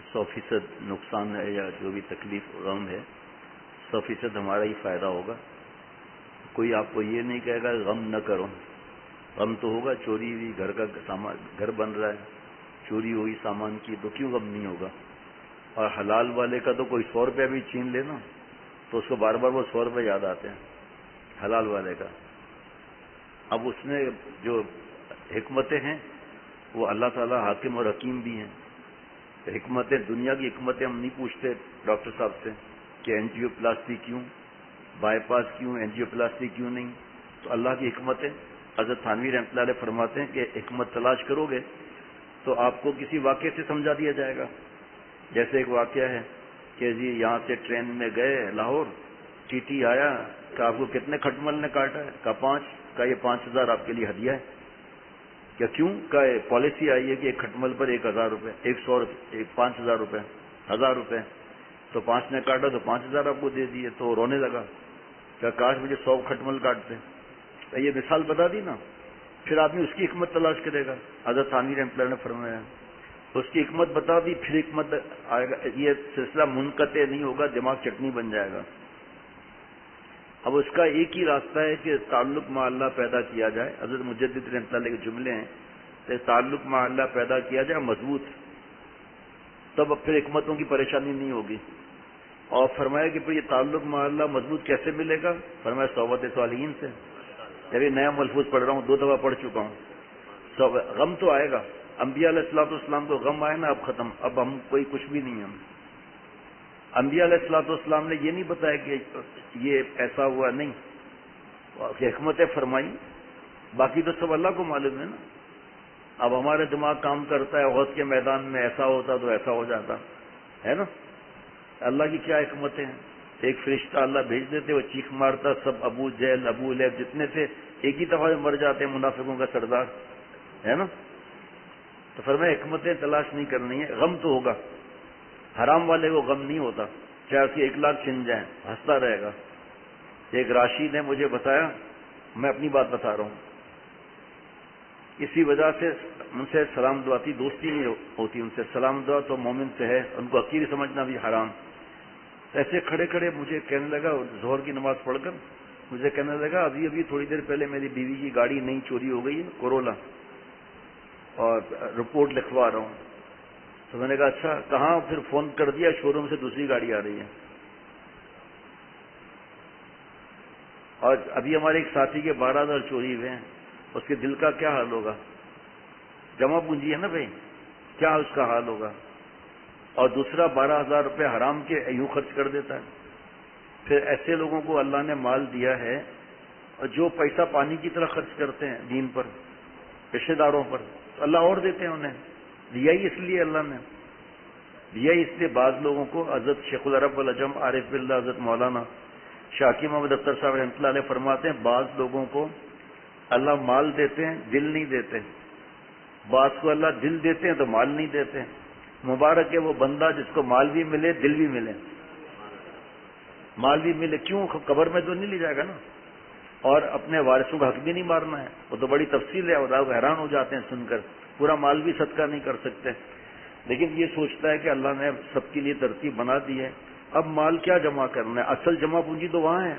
100% نقصان ہے یا جو بھی تکلیف غم ہے 100% ہمارا ہی فائدہ ہوگا. کوئی آپ کو یہ نہیں کہے گا غم نہ کرو. غم تو ہوگا, چوری ہوئی, گھر کا سامان, گھر بن رہا ہے, چوری ہوئی سامان کی, تو کیوں غم نہیں ہوگا. اور حلال والے کا تو کوئی 100 روپیہ بھی چھین لے نا تو اس کو بار بار وہ 100 روپے یاد آتے ہیں حلال والے کا. اب اس میں جو حکمتیں ہیں وہ اللہ تعالیٰ حاکم اور حکیم بھی ہیں. حکمتیں, دنیا کی حکمتیں ہم نہیں پوچھتے ڈاکٹر صاحب سے کہ اینجیو پلاسٹی کیوں, بائی پاس کیوں, اینجیو پلاسٹی کیوں نہیں. تو اللہ کی حکمتیں, حضرت تھانوی رحمۃ اللہ علیہ فرماتے ہیں کہ حکمت تلاش کرو گے تو آپ کو کسی واقعے سے سمجھا دیا جائے گا. جیسے ایک واقعہ ہے کہ جی یہاں سے ٹرین میں گئے لاہور, ٹی ٹی آیا کہ آپ کو کتنے کھٹمل نے کاٹا ہے, کہا 5, کہا یہ 5000 آپ کے لیے ہدیہ ہے. کیا کیوں, کہا پالیسی آئی ہے کہ ایک کھٹمل پر 1000 روپے, 5000 روپے, 1000 روپے. تو 5 نے کاٹا تو 5000 آپ کو دے دیے. تو رونے لگا, کیا کاش مجھے 100 کھٹمل کاٹتے. یہ مثال بتا دی نا. پھر آدمی اس کی حکمت تلاش کرے گا. حضرت ثانوی رحمۃ اللہ نے فرمایا اس کی حکمت بتا دی, پھر حکمت آئے گا. یہ سلسلہ منقطع نہیں ہوگا, دماغ چٹنی بن جائے گا. اب اس کا ایک ہی راستہ ہے کہ تعلق مع اللہ پیدا کیا جائے. حضرت مجدد رحمۃ اللہ کے جملے ہیں کہ تعلق مع اللہ پیدا کیا جائے مضبوط, تب پھر حکمتوں کی پریشانی نہیں ہوگی. اور فرمایا کہ پھر یہ تعلق مع اللہ مضبوط کیسے ملے گا, فرمایا صحبت صالحین سے. ابھی نیا ملفوظ پڑھ رہا ہوں, 2 دفعہ پڑھ چکا ہوں. غم تو آئے گا, انبیاء علیہ الصلوۃ والسلام کو غم آئے نا, اب ختم, اب ہم کوئی کچھ بھی نہیں ہم. انبیاء علیہ الصلوۃ والسلام نے یہ نہیں بتایا کہ یہ ایسا ہوا, نہیں, حکمتیں فرمائی, باقی تو سب اللہ کو معلوم ہے نا. اب ہمارے دماغ کام کرتا ہے, احد کے میدان میں ایسا ہوتا تو ایسا ہو جاتا ہے نا. اللہ کی کیا حکمتیں ہیں. ایک فرشتہ اللہ بھیج دیتے, وہ چیخ مارتا, سب ابو جہل ابو لہب جتنے تھے ایک ہی دفعہ میں مر جاتے ہیں, منافقوں کا سردار ہے نا. تو فرمایا حکمتیں تلاش نہیں کرنی ہے. غم تو ہوگا, حرام والے کو غم نہیں ہوتا, چاہے اس کے 1 لاکھ چھن جائیں, ہنستا رہے گا. ایک راشد نے مجھے بتایا, میں اپنی بات بتا رہا ہوں, اسی وجہ سے ان سے سلام دعا تھی, دوستی نہیں ہوتی ان سے. سلام دعا تو مومن سے ہے, ان کو حقیر سمجھنا بھی حرام. ایسے کھڑے کھڑے مجھے کہنے لگا, ظہر کی نماز پڑھ کر مجھے کہنے لگا, ابھی تھوڑی دیر پہلے میری بیوی کی گاڑی نئی چوری ہو گئی ہے, کورولا, اور رپورٹ لکھوا رہا ہوں. تو میں نے کہا اچھا کہاں, پھر فون کر دیا, شو روم سے دوسری گاڑی آ رہی ہے. اور ابھی ہمارے ایک ساتھی کے 12,000 چوری ہوئے ہیں, اس کے دل کا کیا حال ہوگا. جمع پونجی ہے نا بھائی, کیا اس کا حال ہوگا. اور دوسرا 12,000 روپے حرام کے یوں خرچ کر دیتا ہے. پھر ایسے لوگوں کو اللہ نے مال دیا ہے جو پیسہ پانی کی طرح خرچ کرتے ہیں دین پر, رشتہ داروں پر, تو اللہ اور دیتے ہیں انہیں. دیا ہی اس لیے اللہ نے دیا ہی اس لیے. بعض لوگوں کو حضرت شیخ العرب والعجم عارف باللہ حضرت مولانا شاکی محمد اختر صاحب رحمۃ اللہ علیہ فرماتے ہیں, بعض لوگوں کو اللہ مال دیتے ہیں, دل نہیں دیتے. بعض کو اللہ دل دیتے ہیں تو مال نہیں دیتے. مبارک ہے وہ بندہ جس کو مال بھی ملے, دل بھی ملے. مال بھی ملے, کیوں, قبر میں تو نہیں لے جائے گا نا. اور اپنے وارثوں کا حق بھی نہیں مارنا ہے, وہ تو بڑی تفصیل ہے, اور آپ حیران ہو جاتے ہیں سن کر. پورا مال بھی صدقہ نہیں کر سکتے, لیکن یہ سوچتا ہے کہ اللہ نے سب کے لیے ترتیب بنا دی ہے, اب مال کیا جمع کرنا ہے. اصل جمع پونجی تو وہاں ہے.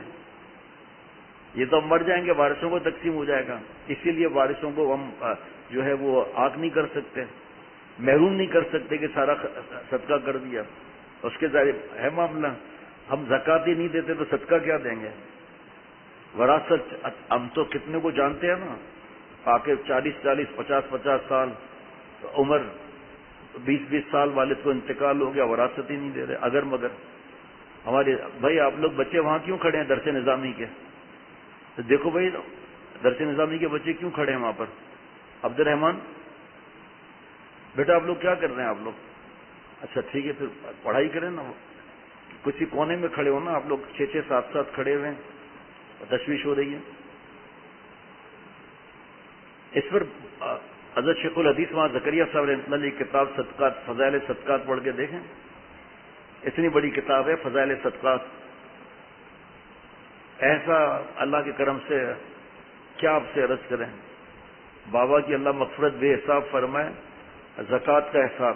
یہ تو ہم مر جائیں گے, وارثوں کو تقسیم ہو جائے گا. اسی لیے وارثوں کو ہم جو ہے وہ آگ نہیں کر سکتے, محروم نہیں کر سکتے کہ سارا صدقہ کر دیا. اس کے ذریعے ہے معاملہ. ہم زکات ہی نہیں دیتے تو صدقہ کیا دیں گے. وراثت ہم تو کتنے کو جانتے ہیں نا, آ کے 40-40 50-50 سال عمر, 20-20 سال والد کو انتقال ہو گیا, وراثت ہی نہیں دے رہے. اگر مگر ہمارے بھائی آپ لوگ بچے وہاں کیوں کھڑے ہیں درس نظامی کے, تو دیکھو بھائی درس نظامی کے بچے کیوں کھڑے ہیں وہاں پر. عبد الرحمان بیٹا آپ لوگ کیا کر رہے ہیں آپ لوگ. اچھا ٹھیک ہے, پھر پڑھائی کریں نا. کسی کونے میں کھڑے ہو نا آپ لوگ, 6-6 7-7 کھڑے ہوئے ہیں, تشویش ہو رہی ہے. اس پر حضرت شیخ الحدیث وہاں زکریا صاحب رحمۃ اللہ کی کتاب صدقات, فضائل صدقات پڑھ کے دیکھیں. اتنی بڑی کتاب ہے فضائل صدقات. ایسا اللہ کے کرم سے کیا آپ سے عرض کریں. بابا کی اللہ مغفرت بے حساب فرمائے. زکوٰۃ کا حساب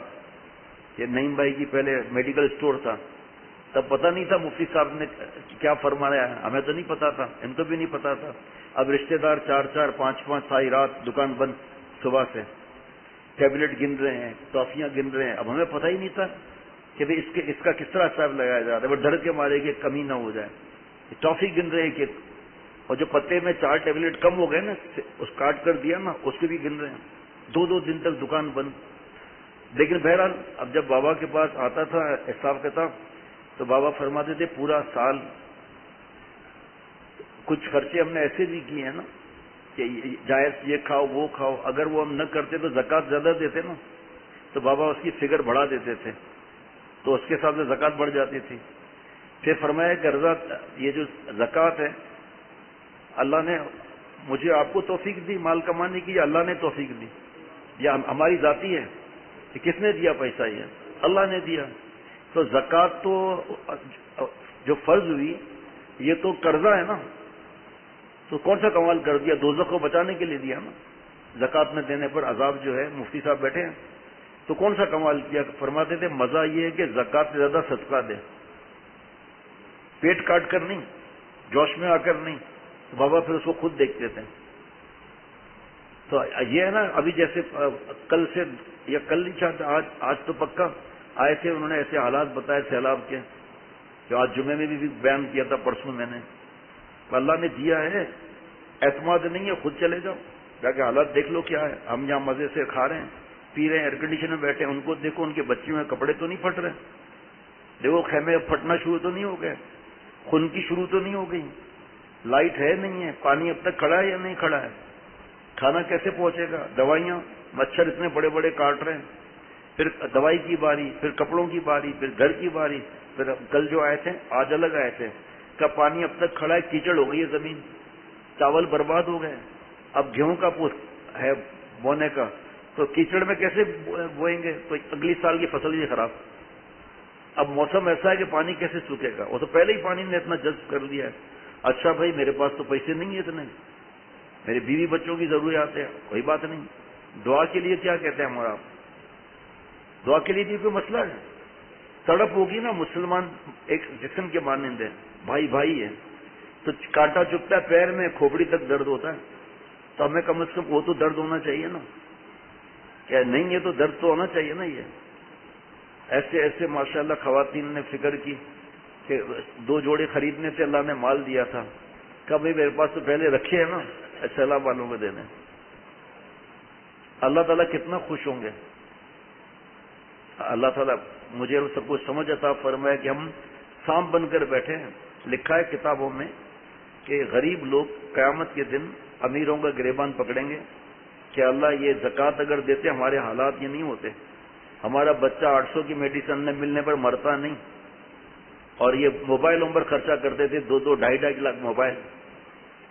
یہ نعیم بھائی کی پہلے میڈیکل اسٹور تھا، تب پتہ نہیں تھا مفتی صاحب نے کیا فرمایا ہے، ہمیں تو نہیں پتا تھا، ان کو بھی نہیں پتا تھا۔ اب رشتہ دار 4-4 5-5 ساری رات دکان بند صبح سے، ٹیبلٹ گن رہے ہیں، ٹافیاں گن رہے ہیں، اب ہمیں پتہ ہی نہیں تھا کہ اس کا کس طرح حساب لگایا جا رہا ہے، وہ ڈر کے مارے کہ کمی نہ ہو جائے، ٹافی گن رہے ہیں کہ، اور جو پتے میں 4 ٹیبلٹ کم ہو گئے نا، اس کاٹ کر دیا نا، اس کو بھی گن رہے ہیں، 2 دن تک دکان بند۔ لیکن بہرحال اب جب بابا کے پاس آتا تھا حساب کتاب تو بابا فرماتے تھے پورا سال کچھ خرچے ہم نے ایسے بھی کیے ہیں نا کہ جائز یہ کھاؤ وہ کھاؤ، اگر وہ ہم نہ کرتے تو زکوٰۃ زیادہ دیتے نا، تو بابا اس کی فگر بڑھا دیتے تھے، تو اس کے حساب سے زکوٰۃ بڑھ جاتی تھی۔ پھر فرمایا کہ رضا یہ جو زکوٰۃ ہے اللہ نے مجھے آپ کو توفیق دی مال کمانے کی، یا اللہ نے توفیق دی، یا ہماری ذاتی ہے کہ کس نے دیا پیسہ؟ یہ اللہ نے دیا۔ تو زکوٰۃ تو جو فرض ہوئی یہ تو قرضہ ہے نا، تو کون سا کمال کر دیا؟ دوزخ کو بچانے کے لیے دیا نا، زکوٰۃ میں دینے پر عذاب جو ہے، مفتی صاحب بیٹھے ہیں، تو کون سا کمال کیا؟ فرماتے تھے مزہ یہ ہے کہ زکوٰۃ سے زیادہ صدقہ دے، پیٹ کاٹ کر نہیں، جوش میں آ کر نہیں، تو بابا پھر اس کو خود دیکھتے تھے۔ تو یہ ہے نا، ابھی جیسے کل سے یا کل نہیں چاہتا آج تو پکا آئے تھے، انہوں نے ایسے حالات بتائے سیلاب کے، جو آج جمعے میں بھی بیان کیا تھا، پرسوں میں نے، اللہ نے دیا ہے، اعتماد نہیں ہے، خود چلے جاؤ جا کے حالات دیکھ لو کیا ہے۔ ہم یہاں مزے سے کھا رہے ہیں پی رہے ہیں، ایئر کنڈیشن میں بیٹھے ہیں، ان کو دیکھو، ان کے بچوں میں کپڑے تو نہیں پھٹ رہے، دیکھو خیمے پھٹنا شروع تو نہیں ہو گئے، خون کی شروع تو نہیں ہو گئی، لائٹ ہے نہیں ہے، پانی اب تک کھڑا ہے یا نہیں کھڑا ہے، کھانا کیسے پہنچے گا، دوائیاں، مچھر اتنے بڑے بڑے کاٹ رہے ہیں، پھر دوائی کی باری، پھر کپڑوں کی باری، پھر گھر کی باری، پھر کل جو آئے تھے آج الگ آئے تھے، کا پانی اب تک کھڑا ہے، کیچڑ ہو گئی ہے زمین، چاول برباد ہو گئے، اب گیہوں کا ہے بونے کا، تو کیچڑ میں کیسے بوئیں گے، تو اگلی سال کی فصل بھی خراب۔ اب موسم ایسا ہے کہ پانی کیسے سوکھے گا، وہ تو پہلے ہی پانی نے اتنا جذب کر لیا ہے۔ اچھا بھائی میرے پاس تو پیسے نہیں ہیں اتنے، میرے بیوی بچوں کی ضروریات ہے، کوئی بات نہیں، دعا کے لیے کیا کہتے ہیں ہمارا، دعا کے لیے بھی کوئی مسئلہ ہے، تڑپ ہوگی نا، مسلمان ایک جسم کے مانند ہے، بھائی بھائی ہے، تو کانٹا چبھتا ہے پیر میں، کھوپڑی تک درد ہوتا ہے، تو ہمیں کم از کم وہ تو درد ہونا چاہیے نا، کیا نہیں ہے تو درد تو ہونا چاہیے نا۔ یہ ایسے ایسے ماشاءاللہ خواتین نے فکر کی کہ 2 جوڑے خریدنے سے اللہ نے مال دیا تھا، کہ بھائی میرے پاس تو پہلے رکھے ہیں نا، سیلاب والوں کو دینے، اللہ تعالیٰ کتنا خوش ہوں گے۔ اللہ تعالیٰ مجھے اور سب کو سمجھ عطا فرمائے کہ ہم سانپ بن کر بیٹھے ہیں۔ لکھا ہے کتابوں میں کہ غریب لوگ قیامت کے دن امیروں کا گریبان پکڑیں گے کہ اللہ یہ زکوٰۃ اگر دیتے ہمارے حالات یہ نہیں ہوتے، ہمارا بچہ 800 کی میڈیسن نہ ملنے پر مرتا نہیں، اور یہ موبائلوں پر خرچہ کرتے تھے، 2-2 2.5 لاکھ موبائل،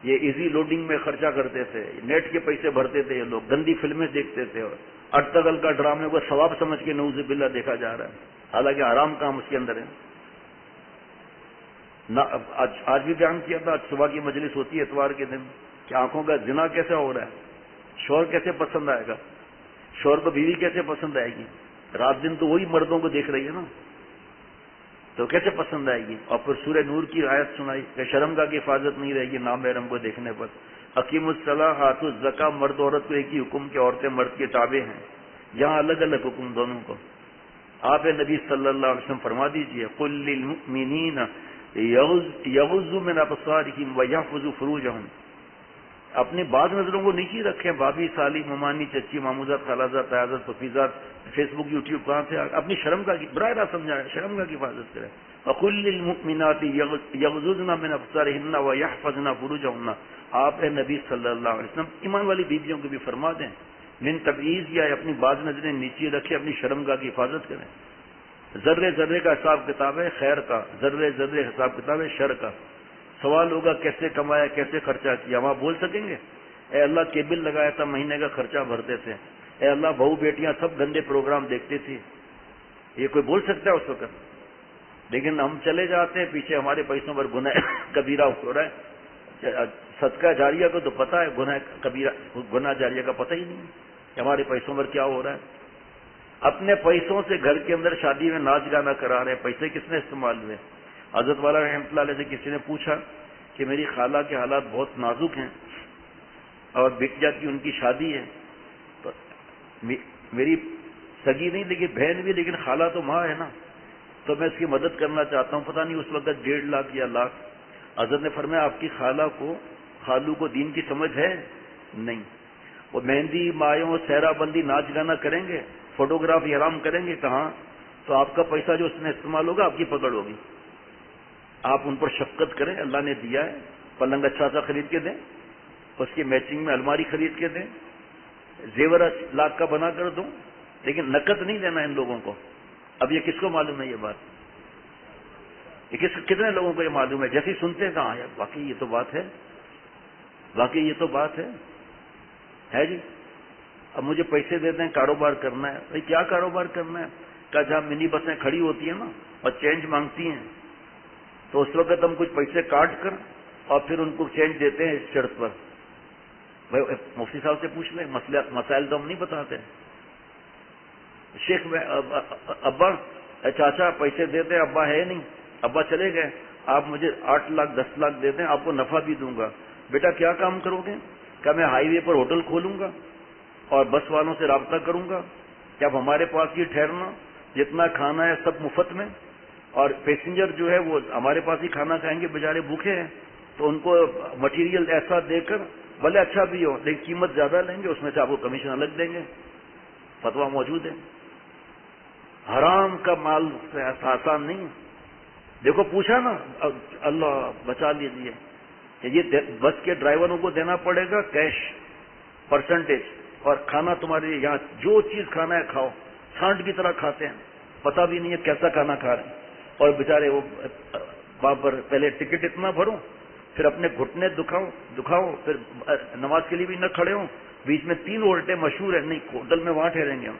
یہ ایزی لوڈنگ میں خرچہ کرتے تھے، نیٹ کے پیسے بھرتے تھے، یہ لوگ گندی فلمیں دیکھتے تھے، اور ارطغرل کا ڈرامے کو ثواب سمجھ کے نعوذ باللہ دیکھا جا رہا ہے، حالانکہ حرام کام اس کے اندر ہے۔ آج بھی بیان کیا تھا، آج صبح کی مجلس ہوتی ہے اتوار کے دن، کہ آنکھوں کا زنا کیسے ہو رہا ہے، شوہر کیسے پسند آئے گا، شوہر کو بیوی کیسے پسند آئے گی، رات دن تو وہی مردوں کو دیکھ رہی ہے نا، تو کیسے پسند آئے گی۔ اور پھر سورہ نور کی آیت سنائی کہ شرمگاہ کی حفاظت نہیں رہے گی نامحرم کو دیکھنے پر۔ حکیم الصلاح آتوا الزکاۃ، مرد عورت کو ایک ہی حکم کہ عورتیں مرد کے تابع ہیں، یہاں الگ الگ حکم دونوں کو۔ آپ نبی صلی اللہ علیہ وسلم فرما دیجئے قل للمؤمنین یغضوا من ابصارہم ویحفظوا فروجہم، اپنی بعض نظروں کو نیچی رکھیں، بھابھی، سالی، ممانی، چچی، ماموزات، خالازات، تیازات، پفیزات، فیس بک، یوٹیوب کہاں سے اپنی شرمگاہ کی براہ راست سمجھایا، شرمگاہ کی حفاظت کریں۔ وقل للمؤمنات یغضضن من ابصارہن ویحفظن فروجہن، آپ نبی صلی اللہ علیہ وسلم ایمان والی بیویوں کو بھی فرما دیں من تبعیض، یا اپنی بعض نظریں نیچی رکھیں، اپنی شرمگاہ کی حفاظت کریں۔ ذرے ذرے کا حساب کتاب ہے خیر کا، ذرے ذرے حساب کتاب ہے شر کا۔ سوال ہوگا کیسے کمایا، کیسے خرچہ کیا، وہاں بول سکیں گے اے اللہ کیبل لگایا تھا، مہینے کا خرچہ بھرتے تھے، اے اللہ بہو بیٹیاں سب گندے پروگرام دیکھتی تھی، یہ کوئی بول سکتا ہے اس وقت؟ لیکن ہم چلے جاتے ہیں پیچھے، ہمارے پیسوں پر گناہ کبیرہ ہو رہا ہے، صدقہ جاریہ کو تو پتہ ہے، گناہ کبیرہ گناہ جاریہ کا پتہ ہی نہیں کہ ہمارے پیسوں پر کیا ہو رہا ہے۔ اپنے پیسوں سے گھر کے اندر شادی میں ناچ گانا کرا رہے ہیں. پیسے کس نے استعمال ہوئے؟ حضرت والا رحمۃ اللہ علیہ سے کسی نے پوچھا کہ میری خالہ کے حالات بہت نازک ہیں اور بک جاتی ان کی شادی ہے، تو میری سگی نہیں لیکن بہن بھی، لیکن خالہ تو ماں ہے نا، تو میں اس کی مدد کرنا چاہتا ہوں. پتہ نہیں اس وقت 1.5 لاکھ یا لاکھ. حضرت نے فرمایا آپ کی خالو کو دین کی سمجھ ہے نہیں. وہ مہندی مایوں سہرا بندی ناچ گانا کریں گے، فوٹوگرافی حرام کریں گے کہاں؟ تو آپ کا پیسہ جو اس میں استعمال ہوگا آپ کی پکڑ ہوگی. آپ ان پر شفقت کریں، اللہ نے دیا ہے، پلنگ اچھا سا خرید کے دیں، اس کی میچنگ میں الماری خرید کے دیں، زیور لاکھ کا بنا کر دوں، لیکن نقد نہیں دینا ان لوگوں کو. اب یہ کس کو معلوم ہے یہ بات؟ یہ کتنے لوگوں کو یہ معلوم ہے؟ جیسے سنتے ہیں کہاں یار واقعی یہ تو بات ہے، واقعی یہ تو بات ہے جی. اب مجھے پیسے دے دیں، کاروبار کرنا ہے. بھائی کیا کاروبار کرنا ہے؟ کہ جہاں منی بسیں کھڑی ہوتی ہیں نا اور چینج مانگتی ہیں، تو اس وقت ہم کچھ پیسے کاٹ کر اور پھر ان کو چینج دیتے ہیں اس شرط پر. بھائی مفتی صاحب سے پوچھ لیں، مسائل تو ہم نہیں بتاتے. شیخ ابا چاچا پیسے دے دیں، ابا ہے نہیں، ابا چلے گئے، آپ مجھے 8 لاکھ 10 لاکھ دے دیں، آپ کو نفع بھی دوں گا. بیٹا کیا کام کرو گے؟ کیا میں ہائی وے پر ہوٹل کھولوں گا اور بس والوں سے رابطہ کروں گا؟ کیا اب ہمارے پاس یہ ٹھہرنا، جتنا کھانا ہے سب مفت میں، اور پیسنجر جو ہے وہ ہمارے پاس ہی کھانا کھائیں گے، بیچارے بھوکے ہیں، تو ان کو مٹیریل ایسا دے کر بھلے اچھا بھی ہو لیکن قیمت زیادہ لیں گے، اس میں سے آپ کو کمیشن الگ دیں گے. فتویٰ موجود ہے. حرام کا مال آسان نہیں ہے. دیکھو پوچھا نا، اللہ بچا لیجیے کہ یہ بس کے ڈرائیوروں کو دینا پڑے گا کیش پرسنٹیج، اور کھانا تمہارے یہاں جو چیز کھانا ہے کھاؤ. چھانٹ کی طرح کھاتے ہیں، پتہ بھی نہیں ہے کیسا کھانا کھا رہے ہیں. اور بیچارے وہ بابر پہلے ٹکٹ اتنا بھرو، پھر اپنے گھٹنے دکھاؤ، پھر نماز کے لیے بھی نہ کھڑے ہوں، بیچ میں 3 الٹے مشہور ہیں، نہیں ہوٹل میں وہاں ٹھہریں گے ہم.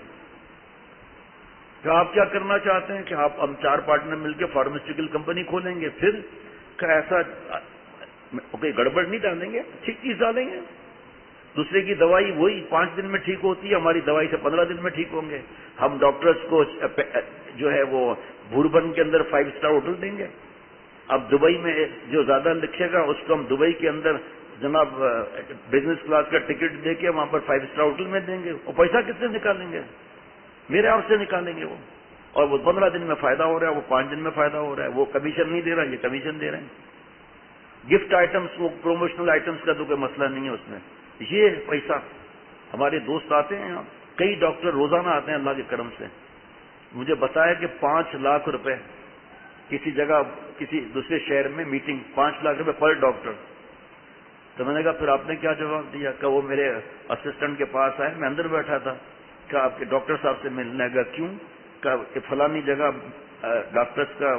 تو آپ کیا کرنا چاہتے ہیں کہ ہم 4 پارٹنر مل کے فارماسیوٹیکل کمپنی کھولیں گے، پھر ایسا کوئی گڑبڑ نہیں ڈالیں گے، ٹھیک چیز ڈالیں گے. دوسرے کی دوائی وہی 5 دن میں ٹھیک ہوتی ہے، ہماری دوائی سے 15 دن میں ٹھیک ہوں گے. ہم ڈاکٹرز کو جو ہے وہ بھوربن کے اندر 5 اسٹار ہوٹل دیں گے. اب دبئی میں جو زیادہ لکھے گا اس کو ہم دبئی کے اندر جناب بزنس کلاس کا ٹکٹ دے کے وہاں پر 5 اسٹار ہوٹل میں دیں گے. اور پیسہ کس سے نکالیں گے؟ میرے آپ سے نکالیں گے وہ. اور وہ 15 دن میں فائدہ ہو رہا ہے، وہ 5 دن میں فائدہ ہو رہا ہے. وہ کمیشن نہیں دے رہا، یہ کمیشن دے رہے ہیں. گفٹ آئٹمس، وہ پروموشنل آئٹمس کا تو کوئی مسئلہ نہیں ہے اس میں. یہ پیسہ ہمارے دوست آتے ہیں، کئی ڈاکٹر روزانہ آتے ہیں اللہ کے کرم سے. مجھے بتایا کہ 5 لاکھ روپے کسی جگہ کسی دوسرے شہر میں میٹنگ، 5 لاکھ روپے پر ڈاکٹر. تو میں نے کہا پھر آپ نے کیا جواب دیا؟ کہ وہ میرے اسسٹنٹ کے پاس آئے، میں اندر بیٹھا تھا، کہ آپ کے ڈاکٹر صاحب سے ملنے گا. کیوں؟ کہ فلانی جگہ ڈاکٹرز کا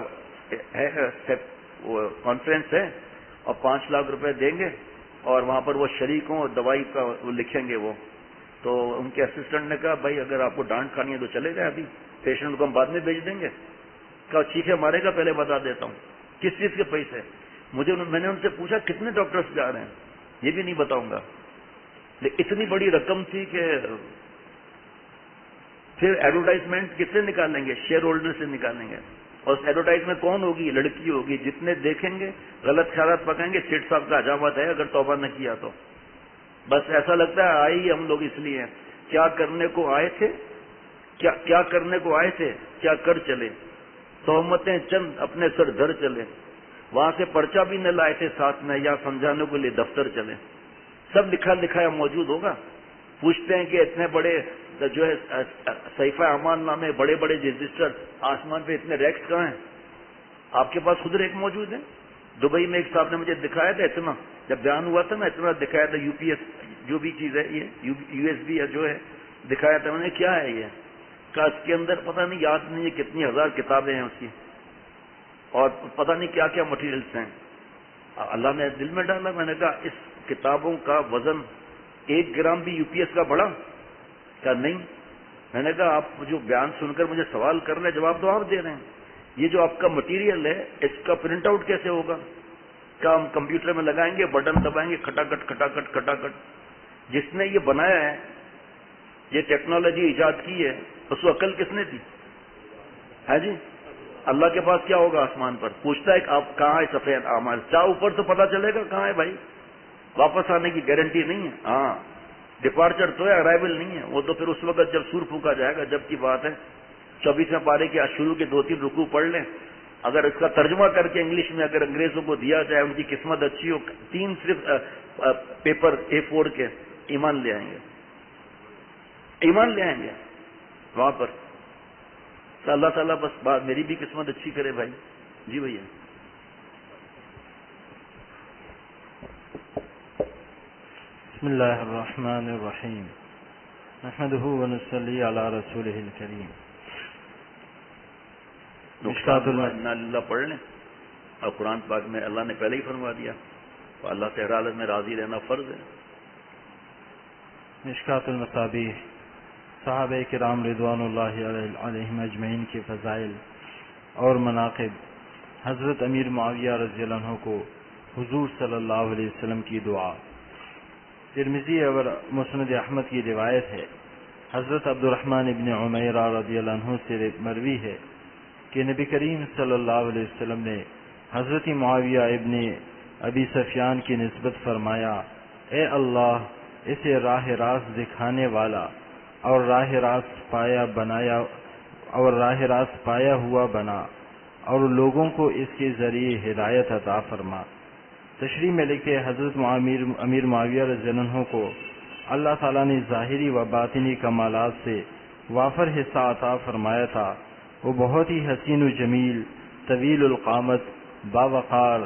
ہے کانفرنس ہے اور 5 لاکھ روپے دیں گے اور وہاں پر وہ شریک ہوں اور دوائی کا وہ لکھیں گے. وہ تو ان کے اسسٹنٹ نے کہا بھائی اگر آپ کو ڈانٹ کھانی ہے تو چلے جائیں، ابھی پیشنٹ کو ہم بعد میں بھیج دیں گے. کہا چیخے مارے گا، پہلے بتا دیتا ہوں کس چیز کے پیسے. میں نے ان سے پوچھا کتنے ڈاکٹرز جا رہے ہیں، یہ بھی نہیں بتاؤں گا. لیکن اتنی بڑی رقم تھی کہ پھر ایڈورٹائزمنٹ کس سے نکالیں گے؟ شیئر ہولڈر سے نکالیں گے. اور اس ایڈورٹائزمنٹ کون ہوگی؟ لڑکی ہوگی. جتنے دیکھیں گے غلط خیالات پکائیں گے. سیٹ صاحب کا عجابت ہے اگر توبہ نہ کیا تو. بس ایسا لگتا ہے آئے ہی ہم لوگ اس لیے ہیں. کیا کرنے کو آئے تھے، کیا کرنے کو آئے تھے، کیا کر چلے. تہمتیں چند اپنے سر دھر چلے. وہاں سے پرچہ بھی نہ لائے تھے ساتھ میں، یا سمجھانے کے لیے دفتر چلے. سب لکھا لکھایا موجود ہوگا. پوچھتے ہیں کہ اتنے بڑے جو ہے صحیفہ اعمال نامے، بڑے بڑے رجسٹر، آسمان پہ اتنے ریکس کہاں ہیں؟ آپ کے پاس خود ریک موجود ہے. دبئی میں ایک صاحب نے مجھے دکھایا تھا، اتنا جب بیان ہوا تھا نا اتنا دکھایا تھا. UPS جو بھی چیز ہے یہ USB جو ہے دکھایا تھا. میں نے کیا ہے یہ؟ کہ اس کے اندر پتہ نہیں، یاد نہیں ہے کتنی 1000 کتابیں ہیں اس کی، اور پتہ نہیں کیا کیا مٹیریلس ہیں. اللہ نے دل میں ڈالا. میں نے کہا اس کتابوں کا وزن 1 گرام بھی UPS کا بڑا؟ کہا نہیں. میں نے کہا آپ جو بیان سن کر مجھے سوال کر رہے ہیں، جواب تو آپ دے رہے ہیں. یہ جو آپ کا مٹیریل ہے اس کا پرنٹ آؤٹ کیسے ہوگا؟ کیا ہم کمپیوٹر میں لگائیں گے، بٹن دبائیں گے، کھٹاکٹ کھٹاکٹ کھٹاکٹ. جس نے یہ بنایا ہے، یہ ٹیکنالوجی ایجاد کی ہے، اس کو عقل کس نے دی ہے جی؟ اللہ کے پاس کیا ہوگا آسمان پر؟ پوچھتا ہے کہ آپ کہاں ہے سفید اعمال؟ چاہ اوپر تو پتہ چلے گا کہاں ہے بھائی، واپس آنے کی گارنٹی نہیں ہے. ہاں ڈپارچر تو ہے، ارائیول نہیں ہے. وہ تو پھر اس وقت جب سور پھونکا جائے گا. جب کی بات ہے 24ویں پارے کے شروع کے 2-3 رکوع پڑھ لیں، اگر اس کا ترجمہ کر کے انگلش میں اگر انگریزوں کو دیا جائے، ان کی قسمت اچھی ہو، 3 صرف پیپر A4 کے ایمان لے آئیں گے، ایمان لے آئیں گے وہاں پر. تو اللہ تعالیٰ بس بات میری بھی قسمت اچھی کرے بھائی. جی بھیا. بسم اللہ الرحمن الرحیم نحمده ونصلی علی رسولہ الکریم. اللہ پڑھ لیں، اور قرآن پاک میں اللہ نے پہلے ہی فرما دیا تو اللہ سے ہر حالت میں راضی رہنا فرض ہے. مشکات المصابیح صحابہ کرام رضوان اللہ علیہم اجمعین کے فضائل اور مناقب. حضرت امیر معاویہ رضی اللہ عنہ کو حضور صلی اللہ علیہ وسلم کی دعا. ترمذی اور مسند احمد کی روایت ہے. حضرت عبد الرحمن ابن عمیرہ رضی اللہ عنہ سے مروی ہے کہ نبی کریم صلی اللہ علیہ وسلم نے حضرت معاویہ ابن ابی سفیان کی نسبت فرمایا، اے اللہ اسے راہ راست دکھانے والا اور راہ راست پایا ہوا بنا، اور لوگوں کو اس کے ذریعے ہدایت عطا فرما. تشریح میں لکھے حضرت امیر معاویہ رضی اللہ عنہ کو اللہ تعالیٰ نے ظاہری و باطنی کمالات سے وافر حصہ عطا فرمایا تھا. وہ بہت ہی حسین و جمیل، طویل القامت، باوقار،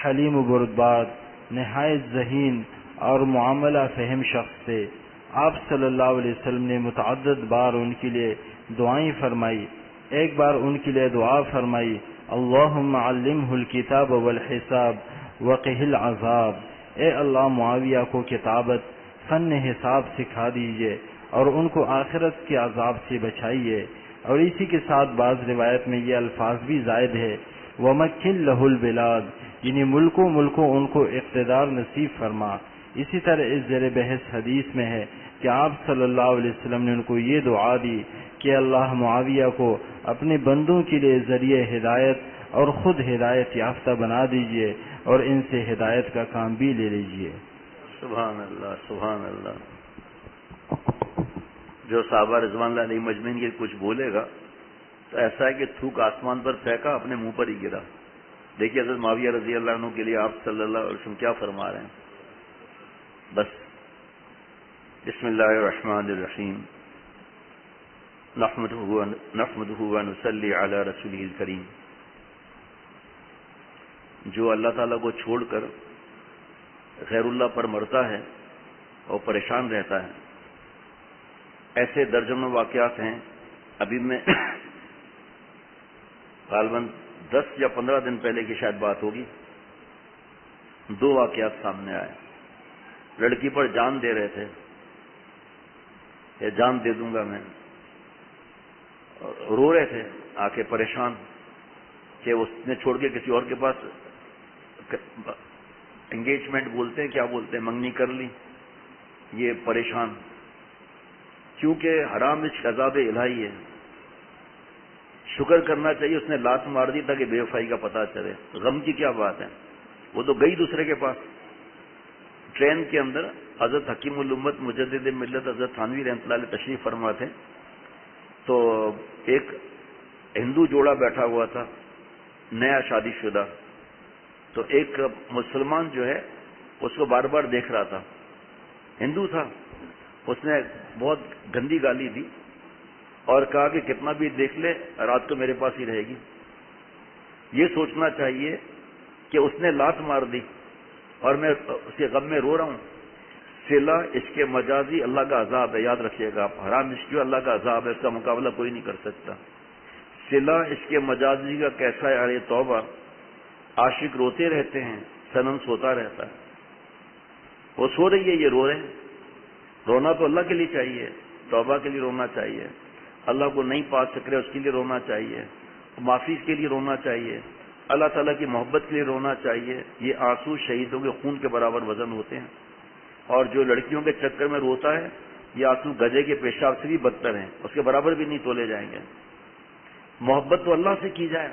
حلیم و بردبار، نہایت ذہین اور معاملہ فہم شخص تھے. آپ صلی اللہ علیہ وسلم نے متعدد بار ان کے لیے دعائیں فرمائی. ایک بار ان کے لیے دعا فرمائی، اللہم علمہ الکتاب والحساب وقہ العذاب. اے اللہ معاویہ کو کتابت، فن حساب سکھا دیجئے اور ان کو آخرت کے عذاب سے بچائیے. اور اسی کے ساتھ بعض روایت میں یہ الفاظ بھی زائد ہے، وَمَكِّن لَهُ الْبِلَادِ، یعنی ملکوں ان کو اقتدار نصیب فرما. اسی طرح اس زیر بحث حدیث میں ہے کہ آپ صلی اللہ علیہ وسلم نے ان کو یہ دعا دی کہ اللہ معاویہ کو اپنے بندوں کے لیے ذریعہ ہدایت اور خود ہدایت یافتہ بنا دیجئے اور ان سے ہدایت کا کام بھی لے لیجئے. سبحان اللہ سبحان اللہ. جو صحابہ رضوان اللہ علیہ مجمعین کے کچھ بولے گا تو ایسا ہے کہ تھوک آسمان پر پھینکا، اپنے منہ پر ہی گرا. دیکھیے حضرت معاویہ رضی اللہ عنہ کے لیے آپ صلی اللہ علیہ وسلم کیا فرما رہے ہیں. بس بسم اللہ الرحمن الرحیم نحمدہ ونصلی علی رسولہ الکریم. جو اللہ تعالیٰ کو چھوڑ کر غیر اللہ پر مرتا ہے اور پریشان رہتا ہے، ایسے درجنوں واقعات ہیں. ابھی میں غالباً 10 یا 15 دن پہلے کی شاید بات ہوگی، 2 واقعات سامنے آئے. لڑکی پر جان دے رہے تھے کہ جان دے دوں گا میں، رو رہے تھے آ کے پریشان کہ اس نے چھوڑ کے کسی اور کے پاس انگیجمنٹ بولتے ہیں، کیا بولتے ہیں، منگنی کر لی. یہ پریشان کیونکہ حرام رزق عذاب الہی ہے. شکر کرنا چاہیے اس نے لات مار دی تاکہ بے وفائی کا پتہ چلے. غم کی کیا بات ہے، وہ تو گئی دوسرے کے پاس. ٹرین کے اندر حضرت حکیم الامت مجدد ملت حضرت تھانوی رحمۃ اللہ علیہ تشریف فرما تھے. تو ایک ہندو جوڑا بیٹھا ہوا تھا، نیا شادی شدہ. تو ایک مسلمان جو ہے اس کو بار بار دیکھ رہا تھا، ہندو تھا. اس نے بہت گندی گالی دی اور کہا کہ کتنا بھی دیکھ لے رات کو میرے پاس ہی رہے گی. یہ سوچنا چاہیے کہ اس نے لات مار دی اور میں اس کے غم میں رو رہا ہوں. صلہ عشق مجازی اللہ کا عذاب ہے، یاد رکھیے گا آپ. حرام عشق اللہ کا عذاب ہے، اس کا مقابلہ کوئی نہیں کر سکتا. صلہ عشق مجازی کا کیسا ہے؟ ارے توبہ، عاشق روتے رہتے ہیں، صنم سوتا رہتا ہے. وہ سو رہی ہے، یہ رو رہے ہیں. رونا تو اللہ کے لیے چاہیے، توبہ کے لیے رونا چاہیے. اللہ کو نہیں پا سک رہے اس کے لیے رونا چاہیے، معافی کے لیے رونا چاہیے، اللہ تعالیٰ کی محبت کے لیے رونا چاہیے. یہ آنسو شہیدوں کے خون کے برابر وزن ہوتے ہیں. اور جو لڑکیوں کے چکر میں روتا ہے یہ آنسو گدھے کے پیشاب سے بھی بدتر ہیں، اس کے برابر بھی نہیں تولے جائیں گے۔ محبت تو اللہ سے کی جائے۔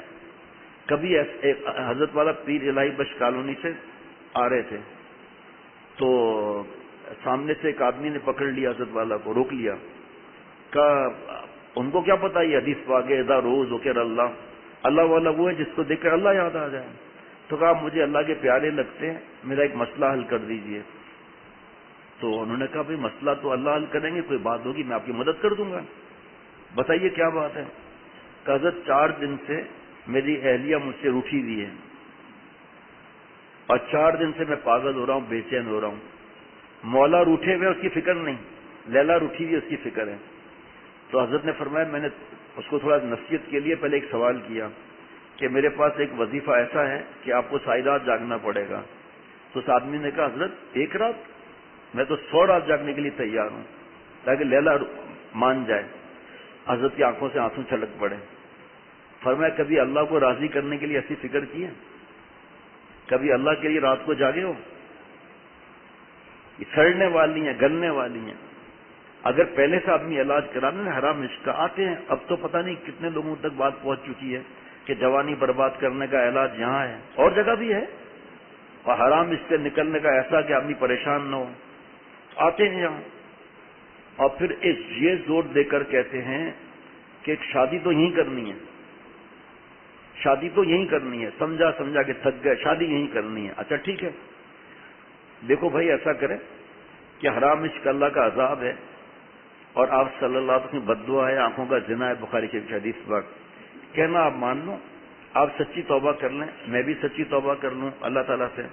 کبھی حضرت والا پیر الہی بخش کالونی سے آ رہے تھے تو سامنے سے ایک آدمی نے پکڑ لیا حضرت والا کو، روک لیا، کہا ان کو کیا پتا یہ حدیث پاک ہے اذا روز ذکر اللہ والا وہ ہے جس کو دیکھ کر اللہ یاد آ جائے۔ تو کہا مجھے اللہ کے پیارے لگتے ہیں، میرا ایک مسئلہ حل کر دیجئے۔ تو انہوں نے کہا بھائی مسئلہ تو اللہ حل کریں گے، کوئی بات ہوگی میں آپ کی مدد کر دوں گا، بتائیے کیا بات ہے۔ کہ حضرت 4 دن سے میری اہلیہ مجھ سے روٹھی ہوئی ہے اور 4 دن سے میں پاگل ہو رہا ہوں، بے چین ہو رہا ہوں۔ مولا روٹھے ہوئے اس کی فکر نہیں، لیلا روٹھی ہوئی اس کی فکر ہے۔ تو حضرت نے فرمایا میں نے اس کو تھوڑا نصیحت کے لیے پہلے ایک سوال کیا کہ میرے پاس ایک وظیفہ ایسا ہے کہ آپ کو ساری رات جاگنا پڑے گا۔ تو اس آدمی نے کہا حضرت 1 رات؟ میں تو 100 رات جاگنے کے لیے تیار ہوں تاکہ لیلا مان جائے۔ حضرت کی آنکھوں سے آنسو چھلک پڑے۔ فرمایا کبھی اللہ کو راضی کرنے کے لیے ایسی فکر کی ہے؟ کبھی اللہ کے لیے رات کو جاگے ہو؟ یہ سڑنے والی ہیں، گلنے والی ہیں۔ اگر پہلے سے آدمی علاج کرانے نا حرام عشق کا، آتے ہیں اب تو پتہ نہیں کتنے لوگوں تک بات پہنچ چکی ہے کہ جوانی برباد کرنے کا علاج یہاں ہے، اور جگہ بھی ہے، اور حرام عشق سے نکلنے کا ایسا کہ آدمی پریشان نہ ہو، آتے ہیں یہاں۔ اور پھر یہ زور دے کر کہتے ہیں کہ شادی تو یہیں کرنی ہے، شادی تو یہیں کرنی ہے، سمجھا کہ تھک گئے، شادی یہیں کرنی ہے۔ اچھا ٹھیک ہے، دیکھو بھائی ایسا کریں کہ حرام عشق اللہ کا عذاب ہے اور آپ صلی اللہ علیہ وسلم بد دعا ہے، آنکھوں کا زنا ہے، بخاری کی حدیث پاک، کہنا آپ مان لو، آپ سچی توبہ کر لیں، میں بھی سچی توبہ کر لوں اللہ تعالیٰ سے۔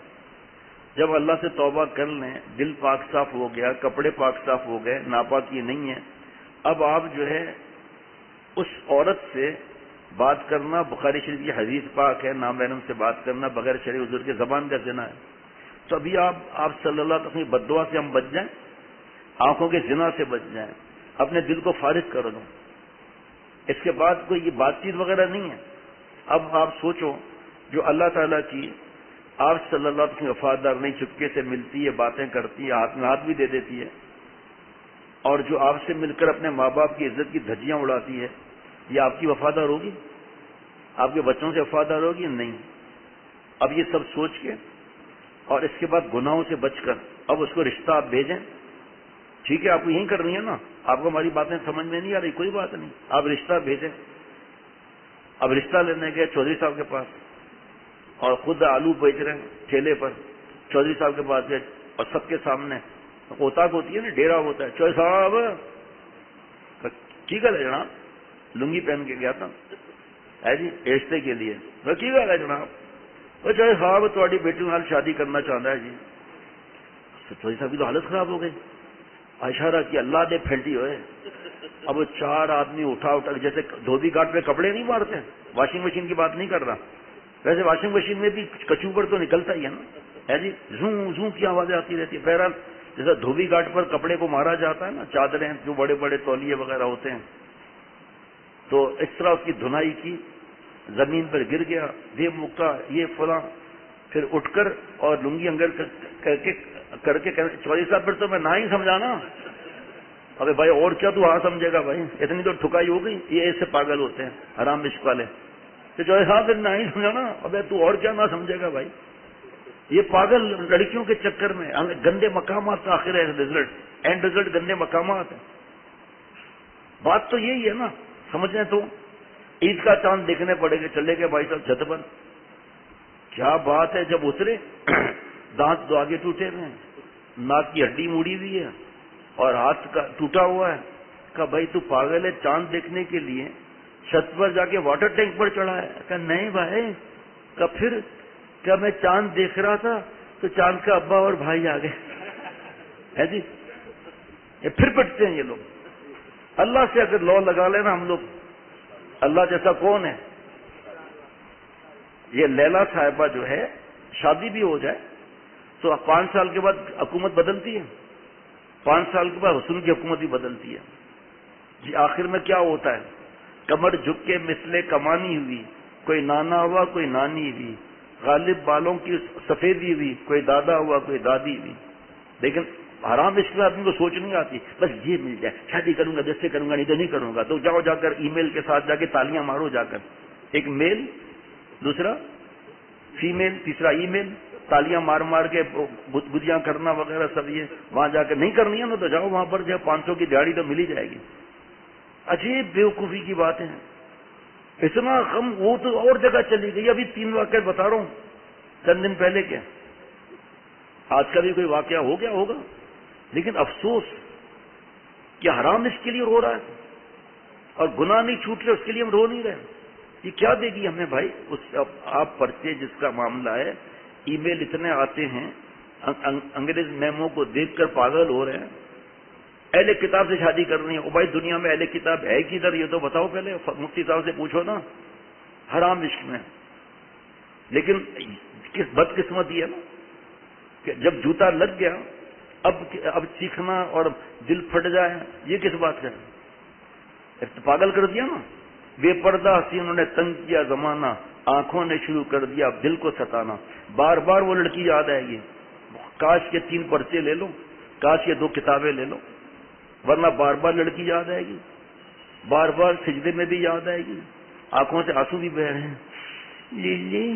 جب اللہ سے توبہ کر لیں، دل پاک صاف ہو گیا، کپڑے پاک صاف ہو گئے، ناپاکی نہیں ہے، اب آپ جو ہے اس عورت سے بات کرنا، بخاری شریف کی حدیث پاک ہے، نامحرم سے بات کرنا بغیر شرعی حضور کے زبان کا زنا ہے۔ تو ابھی آپ صلی اللہ علیہ وسلم بد دعا سے ہم بچ جائیں، آنکھوں کے زنا سے بچ جائیں، اپنے دل کو فارغ کر دوں، اس کے بعد کوئی یہ بات چیت وغیرہ نہیں ہے۔ اب آپ سوچو جو اللہ تعالیٰ کی آپ صلی اللہ علیہ وسلم وفادار نہیں، چپکے سے ملتی ہے، باتیں کرتی ہے، ہاتھ میں ہاتھ بھی دے دیتی ہے، اور جو آپ سے مل کر اپنے ماں باپ کی عزت کی دھجیاں اڑاتی ہے، یہ آپ کی وفادار ہوگی؟ آپ کے بچوں سے وفادار ہوگی؟ نہیں۔ اب یہ سب سوچ کے اور اس کے بعد گناہوں سے بچ کر اب اس کو رشتہ آپ بھیجیں، ٹھیک ہے آپ کو یہیں کرنی ہے نا، آپ کو ہماری باتیں سمجھ میں نہیں آ رہی، کوئی بات نہیں، آپ رشتہ بھیجیں۔ اب رشتہ لینے گئے چودھری صاحب کے پاس اور خود آلو بیچ رہے ہیں ٹھیلے پر، چودھری صاحب کے پاس گئے اور سب کے سامنے اوتاک ہوتی ہے نا، ڈیرا ہوتا ہے، چودھری صاحب کی گل ہے جناب، لنگی پہن کے گیا تھا ہے جی ایشتے کے لیے، کی گل ہے جناب، چودھری صاحب تھوڑی بیٹی نال شادی کرنا چاہتا ہے جی۔ چودھری صاحب کی تو حالت خراب ہو گئی، اشارہ کی اللہ دے پھیلتی ہوئے۔ اب 4 آدمی اٹھا جیسے دھوبی گھاٹ پہ کپڑے نہیں مارتے، واشنگ مشین کی بات نہیں کر رہا، ویسے واشنگ مشین میں بھی کچوبر تو نکلتا ہی ہے نا، ہے جی، زوں زوں کی آوازیں آتی رہتی ہے۔ بہرحال جیسے دھوبی گھاٹ پر کپڑے کو مارا جاتا ہے نا، چادریں جو بڑے بڑے تولیے وغیرہ ہوتے ہیں، تو اس طرح اس کی دھنائی کی، زمین پر گر گیا، یہ مکہ یہ فلاں، پھر اٹھ کر اور لنگی انگر کر کے چودھری صاحب پھر تو میں نہ ہی سمجھانا، ابے بھائی اور کیا تو ہاں سمجھے گا بھائی، اتنی تو ٹھکائی ہو گئی، یہ ایسے پاگل ہوتے ہیں حرام عشق والے، تو چودھری صاحب پھر نہ ہی سمجھانا، ابے تو اور کیا نہ سمجھے گا بھائی، یہ پاگل لڑکیوں کے چکر میں گندے مقامات کا آخر ہے رزلٹ، اینڈ رزلٹ گندے مقامات ہیں۔ بات تو یہی ہے نا، سمجھیں تو عید کا چاند دیکھنے پڑے گا، چلے گئے بھائی صاحب چھت پر، کیا بات ہے، جب اترے دانت دو آگے ٹوٹے ہوئے ہیں، ناک کی ہڈی موڑی ہوئی ہے اور ہاتھ کا ٹوٹا ہوا ہے، کہا بھائی تو پاگل ہے، چاند دیکھنے کے لیے چھت پر جا کے واٹر ٹینک پر چڑھا ہے؟ کہا نہیں بھائی، کہا پھر؟ کیا میں چاند دیکھ رہا تھا تو چاند کا ابا اور بھائی آ گئے، ہے جی، یہ پھر پٹتے ہیں یہ لوگ۔ اللہ سے اگر لو لگا لینا ہم لوگ، اللہ جیسا کون ہے؟ یہ لیلا صاحبہ جو ہے شادی بھی ہو جائے تو 5 سال کے بعد حکومت بدلتی ہے، 5 سال کے بعد حسن کی حکومت بھی بدلتی ہے جی۔ آخر میں کیا ہوتا ہے؟ کمر جھک کے مثلے کمانی ہوئی، کوئی نانا ہوا کوئی نانی ہوئی، غالب بالوں کی سفیدی ہوئی، کوئی دادا ہوا کوئی دادی ہوئی، لیکن حرام عشق میں آدمی کو سوچ نہیں آتی، بس یہ مل جائے، شادی کروں گا جس سے کروں گا، نہیں تو نہیں کروں گا، تو جاؤ جا کر ای میل کے ساتھ جا کے تالیاں مارو، جا کر ایک میل، دوسرا فیمیل، تیسرا ای میل، تالیاں مار مار کے بدیاں کرنا وغیرہ سب، یہ وہاں جا کے نہیں کرنی ہے نا تو جاؤ وہاں پر، جو 500 کی دیہڑی تو مل ہی جائے گی۔ عجیب بیوقوفی کی باتیں ہیں، اتنا غم، وہ تو اور جگہ چلی گئی۔ ابھی 3 واقعات بتا رہا ہوں چند دن پہلے کے، آج کا بھی کوئی واقعہ ہو گیا ہوگا، لیکن افسوس کہ حرام اس کے لیے رو رہا ہے اور گناہ نہیں چھوٹ رہے اس کے لیے ہم رو نہیں رہے۔ یہ کیا دے گی ہمیں بھائی؟ آپ پرچے جس کا معاملہ ہے، ای میل اتنے آتے ہیں، انگریز میمو کو دیکھ کر پاگل ہو رہے ہیں۔ اہل کتاب سے شادی کرنی ہے، او بھائی دنیا میں اہل کتاب ہے کدھر؟ یہ تو بتاؤ پہلے، مفتی صاحب سے پوچھو نا۔ حرام عشق میں، لیکن کس بدقسمتی ہے نا کہ جب جوتا لگ گیا اب چیخنا اور دل پھٹ جائے، یہ کس بات کا ہے؟ پاگل کر دیا نا۔ بے پردہ حسینوں نے تنگ کیا زمانہ، آنکھوں نے شروع کر دیا دل کو ستانا۔ بار بار وہ لڑکی یاد آئے گی، کاش کے 3 پرچے لے لو، کاش کے 2 کتابیں لے لو، ورنہ بار بار لڑکی یاد آئے گی، بار بار سجدے میں بھی یاد آئے گی، آنکھوں سے آنسو بھی بہہ رہے ہیں۔ لیلی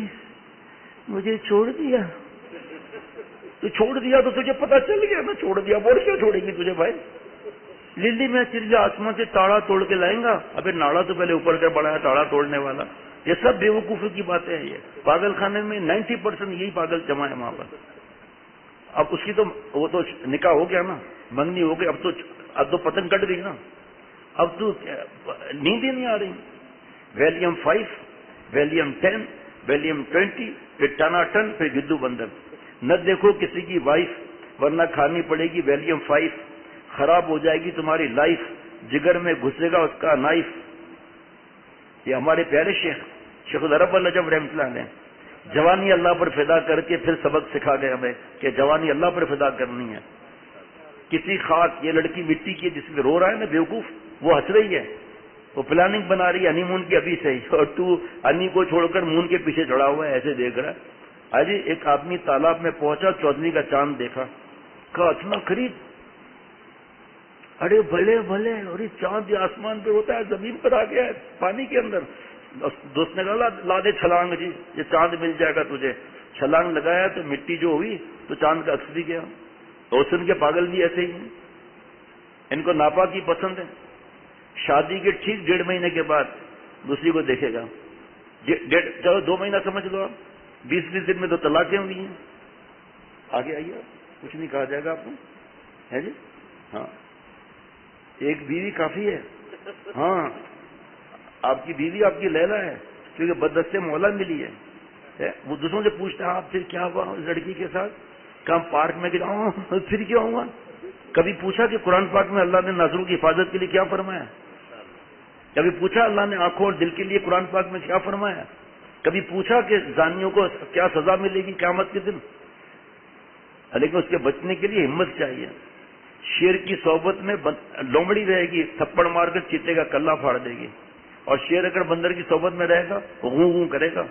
مجھے چھوڑ دیا، تو چھوڑ دیا تو تجھے پتا چل گیا نا، چھوڑ دیا، بول کیوں چھوڑے گی تجھے بھائی؟ للی میں چریا آسمان سے تاڑا توڑ کے لائیں گا، ابھی ناڑا تو پہلے اوپر کر بڑا ہے تاڑا توڑنے والا۔ یہ سب بیوقوفی کی باتیں ہیں، یہ پاگل خانے میں 90% یہی پاگل جمع ہے وہاں پر۔ اب اس کی تو وہ تو نکاح ہو گیا نا، منگنی ہو گئی، اب تو پتنگ کٹ گئی نا، اب تو نیند ہی نہیں آ رہی۔ ویلیم 5، ویلیم 10، ویلیم 20، پھر ٹنا ٹن، پھر گدو بندر۔ نہ دیکھو کسی کی وائف ورنہ کھانی پڑے گی ویلیم 5، خراب ہو جائے گی تمہاری لائف، جگر میں گھسے گا اس کا نائف۔ یہ ہمارے پیارے شیخ العرب النجف رحمۃ اللہ علیہ، جوانی اللہ پر فدا کر کے پھر سبق سکھا گئے ہمیں کہ جوانی اللہ پر فدا کرنی ہے۔ کسی خاک، یہ لڑکی مٹی کی جس میں رو رہا ہے نا بیوقوف، وہ ہنس رہی ہے، وہ پلاننگ بنا رہی ہے ہنی مون کی ابھی سے ہی، اور تو ہنی کو چھوڑ کر مون کے پیچھے چڑھا ہوا ہے، ایسے دیکھ رہا ہے۔ آج ایک آدمی تالاب میں پہنچا، 14ویں کا چاند دیکھا، کہا اتنا قریب، ارے بھلے بھلے، اور یہ چاند یہ آسمان پہ ہوتا ہے، زمین پر آ گیا ہے پانی کے اندر۔ دوست نے کہا لا دے چھلانگ جی، یہ چاند مل جائے گا تجھے۔ چھلانگ لگایا تو مٹی جو ہوئی تو چاند کا عکس بھی گیا۔ حسن کے پاگل بھی ایسے ہی ہیں، ان کو ناپاکی پسند ہے۔ شادی کے ٹھیک 1.5 مہینے کے بعد دوسری کو دیکھے گا، چلو 2 مہینہ سمجھ لو آپ، 20 دن میں تو طلاقیں ہوئی ہیں۔ آگے آئیے، کچھ نہیں کہا جائے گا آپ کو، ہے جی؟ ہاں، ایک بیوی کافی ہے۔ ہاں، آپ کی بیوی آپ کی لیلا ہے، کیونکہ بددستے مولا ملی ہے۔ وہ دوسروں سے پوچھتا ہے آپ پھر کیا ہوا اس لڑکی کے ساتھ؟ کہ ہم پارک میں گیا، پھر کیا ہوا؟ کبھی پوچھا کہ قرآن پاک میں اللہ نے ناظروں کی حفاظت کے لیے کیا فرمایا؟ کبھی پوچھا اللہ نے آنکھوں اور دل کے لیے قرآن پاک میں کیا فرمایا؟ کبھی پوچھا کہ زانیوں کو کیا سزا ملے گی قیامت کے دن؟ لیکن اس کے بچنے کے لیے ہمت چاہیے۔ شیر کی صحبت میں لومڑی رہے گی، تھپڑ مار کر چیتے کا کلہ پھاڑ دے گی، اور شیر اگر بندر کی صحبت میں رہے گا وہ غوں غوں کرے گا۔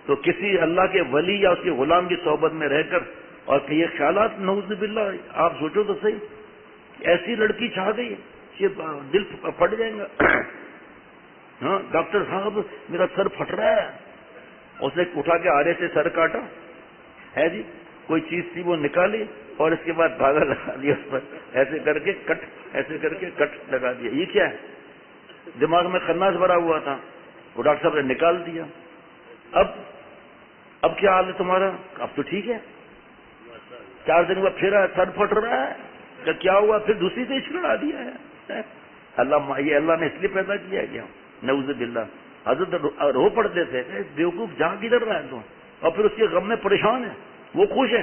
تو کسی اللہ کے ولی یا اس کے غلام کی صحبت میں رہ کر، اور کہ یہ خیالات نعوذ باللہ، آپ سوچو تو صحیح، ایسی لڑکی چھا گئی، یہ دل پھٹ جائے گا۔ ہاں ڈاکٹر صاحب میرا سر پھٹ رہا ہے، اس نے اٹھا کے آرے سے سر کاٹا ہے جی، کوئی چیز تھی وہ نکالی اور اس کے بعد دھاگا لگا دیا اس پر، ایسے کر کے کٹ، ایسے کر کے کٹ لگا دیا۔ یہ کیا ہے؟ دماغ میں خناس بھرا ہوا تھا، وہ ڈاکٹر صاحب نے نکال دیا۔ اب کیا حال ہے تمہارا؟ اب تو ٹھیک ہے۔ 4 دن بعد پھر سر پھٹ رہا ہے، کہ کیا ہوا؟ پھر دوسری سے چھڑا دیا ہے۔ یہ اللہ نے اس لیے پیدا کیا ہے کیا؟ نعوذ باللہ۔ حضرت رو پڑتے تھے، بیوقوف جہاں کدھر رہا ہے تو، اور پھر اس کے غم میں پریشان ہے، وہ خوش ہے۔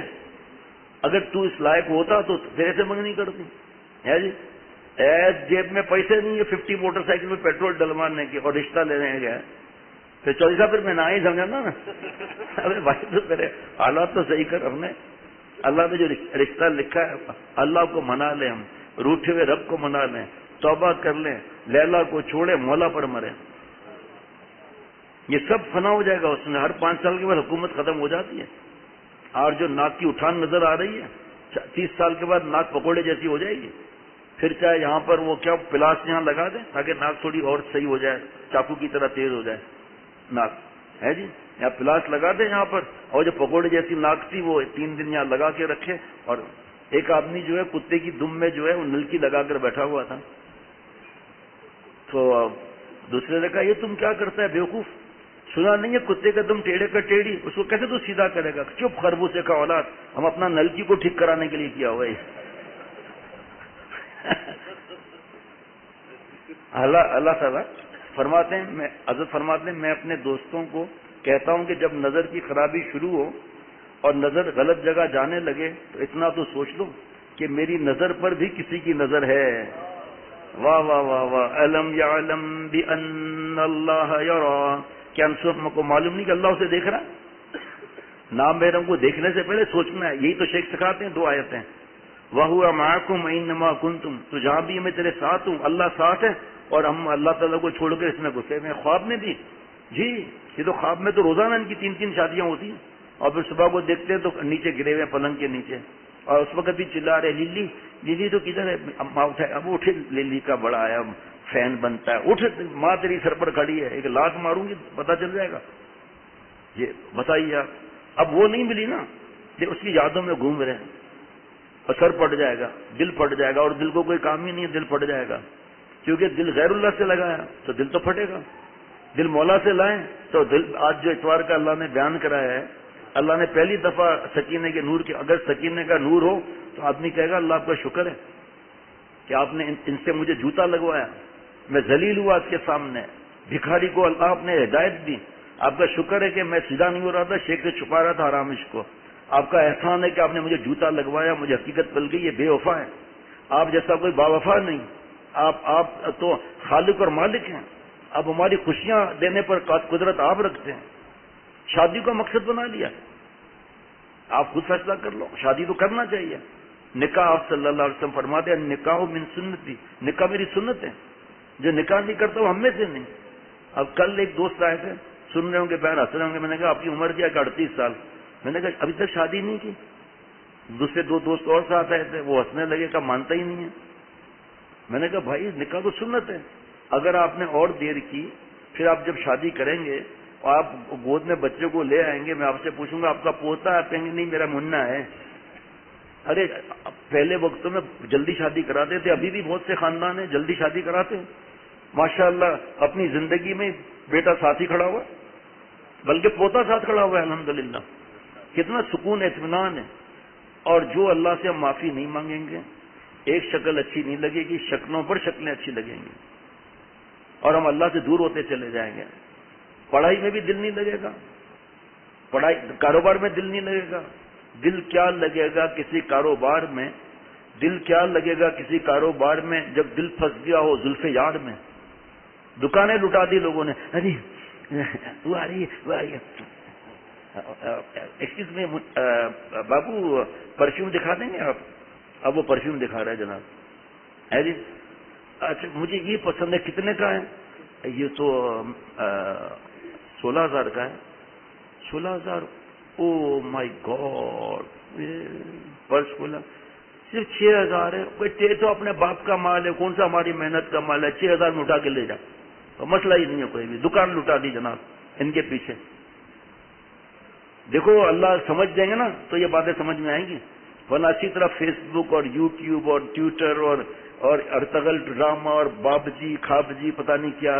اگر تو اس لائق ہوتا تو تیرے سے منگنی کرتی ہے جی۔ جیب میں پیسے نہیں ہے 50 موٹر سائیکل میں پیٹرول ڈلوانے کے اور رشتہ لینے گئے، پھر 40 صاحب پھر میں نہ ہی سمجھانا نا، ارے بھائی تو میرے حالات تو صحیح کر، ہم نے اللہ نے جو رشتہ لکھا ہے اللہ کو منا لیں، ہم روٹھے ہوئے رب کو منا لیں، توبہ کر لیں، لیلا کو چھوڑے مولا پر مرے، یہ سب فنا ہو جائے گا اس میں۔ ہر 5 سال کے بعد حکومت ختم ہو جاتی ہے، اور جو ناک کی اٹھان نظر آ رہی ہے 30 سال کے بعد ناک پکوڑے جیسی ہو جائے گی. پھر چاہے یہاں پر وہ کیا پلاس یہاں لگا دیں تاکہ ناک تھوڑی اور صحیح ہو جائے, چاقو کی طرح تیز ہو جائے ناک, ہے جی, یا پلاس لگا دیں یہاں پر, اور جو پکوڑے جیسی ناک تھی وہ 3 دن یہاں لگا کے رکھے. اور ایک آدمی جو ہے کتے کی دم میں جو ہے وہ نلکی لگا کر بیٹھا ہوا تھا, تو دوسرے نے کہا یہ تم کیا کرتا ہے بیوقوف, سنا نہیں ہے کتے کا دم ٹیڑھے کا ٹیڑھی, اس کو کیسے تو سیدھا کرے گا. چپ خربوزے کا اولاد, ہم اپنا نلکی کو ٹھیک کرانے کے لیے کیا ہوا ہے. اللہ تعالیٰ فرماتے ہیں, حضرت فرماتے ہیں, میں اپنے دوستوں کو کہتا ہوں کہ جب نظر کی خرابی شروع ہو اور نظر غلط جگہ جانے لگے تو اتنا تو سوچ لو کہ میری نظر پر بھی کسی کی نظر ہے. واہ واہ واہ واہ, الم یعلم بان اللہ یرا, کیا ہم کو معلوم نہیں کہ اللہ اسے دیکھ رہا ہے؟ نامحرم کو دیکھنے سے پہلے سوچنا ہے. یہی تو شیخ سکھاتے ہیں 2 آیتیں, وَهُوَ مَعَكُمْ أَيْنَمَا كُنْتُمْ, تو جہاں بھی میں تیرے ساتھ ہوں, اللہ ساتھ ہے. اور ہم اللہ تعالیٰ کو چھوڑ کر اس میں گھسے میں خواب میں بھی, جی یہ تو خواب میں تو روزانہ ان کی 3 شادیاں ہوتی ہیں, اور پھر صبح کو دیکھتے ہیں تو نیچے گرے ہوئے پلنگ کے نیچے, اور اس وقت بھی چلا رہے للی للی تو کدھر ہے, اب اٹھے للی کا بڑا آیا فین بنتا ہے, اٹھ ماں تیری سر پر کھڑی ہے, ایک لات ماروں گی پتہ چل جائے گا. یہ بتائیے آپ, اب وہ نہیں ملی نا, یہ اس کی یادوں میں گھوم رہے ہیں, اور سر پٹ جائے گا, دل پٹ جائے گا, اور دل کو کوئی کام ہی نہیں ہے, دل پٹ جائے گا, کیونکہ دل غیر اللہ سے لگایا تو دل تو پھٹے گا. دل مولا سے لائیں تو دل, آج جو اتوار کا اللہ نے بیان کرایا ہے, اللہ نے پہلی دفعہ سکینے کے نور کے, اگر سکینے کا نور ہو تو آدمی کہے گا اللہ آپ کا شکر ہے کہ آپ نے ان سے مجھے جوتا لگوایا, میں ذلیل ہوا اس کے سامنے, بھکاری کو اللہ آپ نے ہدایت دی, آپ کا شکر ہے کہ میں سیدھا نہیں ہو رہا تھا, شیخ سے چھپا رہا تھا آرامش کو, آپ کا احسان ہے کہ آپ نے مجھے جوتا لگوایا, مجھے حقیقت مل گئی, یہ بے وفا ہے, آپ جیسا کوئی با وفا نہیں, آپ تو خالق اور مالک ہیں. اب ہماری خوشیاں دینے پر قدرت آپ رکھتے ہیں. شادی کا مقصد بنا لیا, آپ خود فیصلہ کر لو, شادی تو کرنا چاہیے. نکاح آپ صلی اللہ علیہ وسلم فرماتے ہیں نکاح من سنتی, نکاح میری سنت ہے, جو نکاح نہیں کرتا وہ ہم میں سے نہیں. اب کل ایک دوست آئے تھے, سن رہے ہوں گے, بہن ہنس رہے ہوں گے, میں نے کہا آپ کی عمر کیا کہ 38 سال, میں نے کہا ابھی تک شادی نہیں کی. دوسرے 2 دوست اور ساتھ آئے تھے, وہ ہنسنے لگے, کہ مانتا ہی نہیں ہے. میں نے کہا بھائی نکاح تو سنت ہے, اگر آپ نے اور دیر کی, پھر آپ جب شادی کریں گے اور آپ گود میں بچے کو لے آئیں گے, میں آپ سے پوچھوں گا آپ کا پوتا ہے, آپ کہیں گے نہیں میرا منا ہے. ارے پہلے وقتوں میں جلدی شادی کراتے تھے, ابھی بھی بہت سے خاندان ہیں جلدی شادی کراتے ہیں, ماشاء اللہ اپنی زندگی میں بیٹا ساتھ ہی کھڑا ہوا, بلکہ پوتا ساتھ کھڑا ہوا ہے, الحمدللہ. کتنا سکون اطمینان ہے. اور جو اللہ سے ہم معافی نہیں مانگیں گے, ایک شکل اچھی نہیں لگے گی, شکلوں پر شکلیں اچھی لگیں گی, اور ہم اللہ سے دور ہوتے چلے جائیں گے. پڑھائی میں بھی دل نہیں لگے گا, پڑھائی کاروبار میں دل نہیں لگے گا. دل کیا لگے گا کسی کاروبار میں, دل کیا لگے گا کسی کاروبار میں جب دل پھنس گیا ہو زلف یار میں. دکانیں لٹا دی لوگوں نے, ارے وہ آ رہی ہے, ایکسکیوز میں بابو پرفیوم دکھا دیں گے آپ. اب وہ پرفیوم دکھا رہا ہے جناب, ہے جی, اچھا مجھے یہ پسند ہے, کتنے کا ہے؟ یہ تو 16,000 کا ہے. 16,000, او مائی گاڈ, پرس کھولا, صرف 6,000 ہے. کوئی تو اپنے باپ کا مال ہے, کون سا ہماری محنت کا مال ہے, 6,000 میں اٹھا کے لے جا, مسئلہ ہی نہیں ہے کوئی بھی. دکان لٹا دی جناب ان کے پیچھے. دیکھو اللہ سمجھ جائیں گے نا تو یہ باتیں سمجھ میں آئیں گی, ورنہ اسی طرح فیس بک اور یوٹیوب اور ٹویٹر اور ارتغل ڈرامہ اور باب جی خواب جی پتہ نہیں کیا,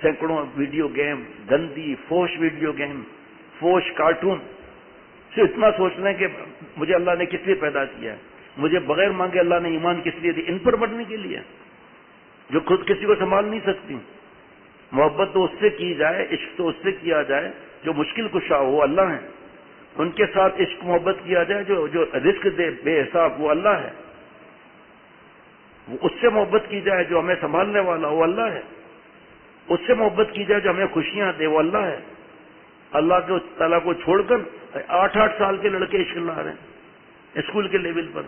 سینکڑوں ویڈیو گیم, گندی Foch video game, Foch cartoon. صرف اتنا سوچ لیں کہ مجھے اللہ نے کس لیے پیدا کیا ہے, مجھے بغیر مانگے اللہ نے ایمان کس لیے دی, ان پر بڑھنے کے لیے, جو خود کسی کو سنبھال نہیں سکتی. محبت تو اس سے کی جائے, عشق تو اس سے کیا جائے جو مشکل کشا ہو, وہ اللہ ہیں. ان کے ساتھ عشق محبت کیا جائے جو رزق دے بے حساب, وہ اللہ ہے. اس سے محبت کی جائے جو ہمیں سنبھالنے والا, وہ اللہ ہے. اس سے محبت کی جائے جو ہمیں خوشیاں دے, وہ اللہ ہے. اللہ کے تعالیٰ کو چھوڑ کر 8-8 سال کے لڑکے عشق لا رہے ہیں اسکول کے لیول پر.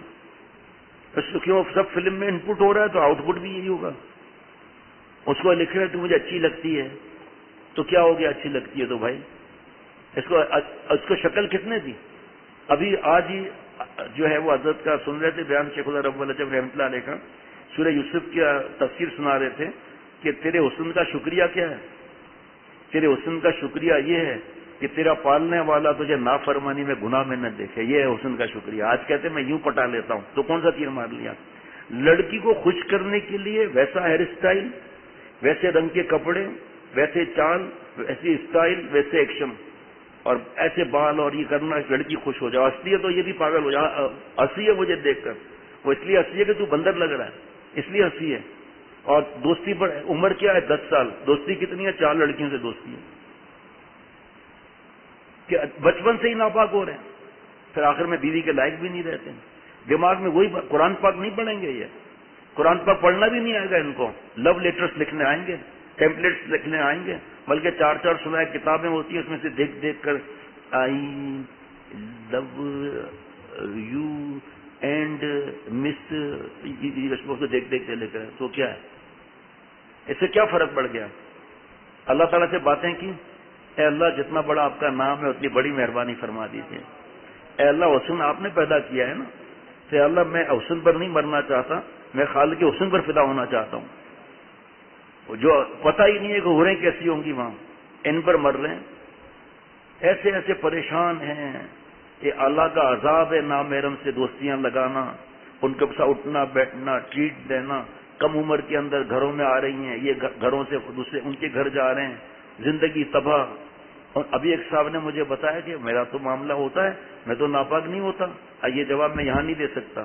کیوں سب فلم میں ان پٹ ہو رہا ہے تو آؤٹ پٹ بھی یہی ہوگا. اس کو لکھ رہے تو مجھے اچھی لگتی ہے, تو کیا ہو گیا اچھی لگتی ہے تو بھائی اس کو شکل کس نے دی؟ ابھی آج ہی جو ہے وہ حضرت کا سن رہے تھے بیان شیخ اللہ رب العجب رحمۃ اللہ علیہ کا، سورہ یوسف کی تفسیر سنا رہے تھے کہ تیرے حسن کا شکریہ کیا ہے؟ تیرے حسن کا شکریہ یہ ہے کہ تیرا پالنے والا تجھے نافرمانی میں گناہ میں نہ دیکھے، یہ ہے حسن کا شکریہ۔ آج کہتے میں یوں پٹا لیتا ہوں، تو کون سا تیر مار لیا؟ لڑکی کو خوش کرنے کے لیے ویسا ہیئر اسٹائل، ویسے رنگ کے کپڑے، ویسے چال، ویسی اسٹائل، ویسے ایکشن، اور ایسے بال، اور یہ کرنا لڑکی خوش ہو جائے۔ اصلی ہے تو یہ بھی پاگل ہو جائے، ہنسی ہے مجھے دیکھ کر، وہ اس لیے ہنسی ہے کہ تو بندر لگ رہا ہے، اس لیے ہنسی ہے۔ اور دوستی پر عمر کیا ہے؟ 10 سال، دوستی کتنی ہے؟ 4 لڑکیوں سے دوستی ہے، کہ بچپن سے ہی ناپاک ہو رہے ہیں، پھر آخر میں بیوی کے لائق بھی نہیں رہتے ہیں۔ دماغ میں وہی قرآن پاک نہیں پڑھیں گے، یہ قرآن پاک پڑھنا بھی نہیں آئے گا ان کو، لو لیٹرز لکھنے آئیں گے، ٹیمپلیٹس لکھنے آئیں گے، بلکہ 4 سنائے کتابیں ہوتی ہیں، اس میں سے دیکھ دیکھ کر آئی لو یو اینڈ مس، کو دیکھ دیکھ کے لے کر، تو کیا ہے اس سے کیا فرق پڑ گیا؟ اللہ تعالیٰ سے باتیں کی، اے اللہ جتنا بڑا آپ کا نام ہے اتنی بڑی مہربانی فرما دیجیے۔ اے اللہ حسن آپ نے پیدا کیا ہے نا، تو اے اللہ میں حسن پر نہیں مرنا چاہتا، میں خالق کے حسن پر فدا ہونا چاہتا ہوں۔ جو پتہ ہی نہیں ہے کہ حوریں کیسی ہوں گی وہاں، ان پر مر رہے ہیں، ایسے ایسے پریشان ہیں۔ یہ اللہ کا عذاب ہے، نامحرم سے دوستیاں لگانا، ان کے ساتھ اٹھنا بیٹھنا، ٹریٹ دینا، کم عمر کے اندر گھروں میں آ رہی ہیں، یہ گھروں سے دوسرے ان کے گھر جا رہے ہیں، زندگی تباہ۔ اور ابھی ایک صاحب نے مجھے بتایا کہ میرا تو معاملہ ہوتا ہے، میں تو ناپاک نہیں ہوتا۔ یہ جواب میں یہاں نہیں دے سکتا،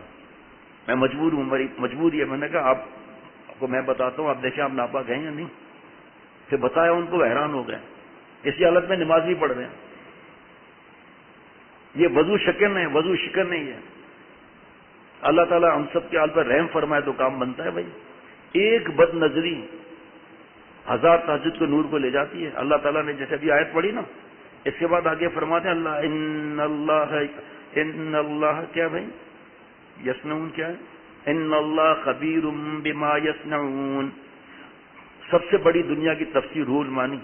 میں مجبور ہوں، میری مجبوری ہے۔ میں نے کہا آپ کو میں بتاتا ہوں، آپ دیکھیں آپ ناپاک ہیں یا نہیں۔ پھر بتایا ان کو، حیران ہو گئے، اسی حالت میں نماز بھی پڑھ رہے ہیں۔ یہ وضو شکن ہے، وضو شکن نہیں ہے۔ اللہ تعالیٰ ہم سب کے حال پر رحم فرمائے تو کام بنتا ہے بھائی۔ ایک بد نظری 1000 تہجد کو نور کو لے جاتی ہے۔ اللہ تعالیٰ نے جیسے ابھی آیت پڑھی نا، اس کے بعد آگے فرماتے ہیں اللہ ان اللہ کیا بھائی یصنعون، کیا ہے؟ ان اللہ خبیر بما یصنعون۔ سب سے بڑی دنیا کی تفسیر روح المعانی،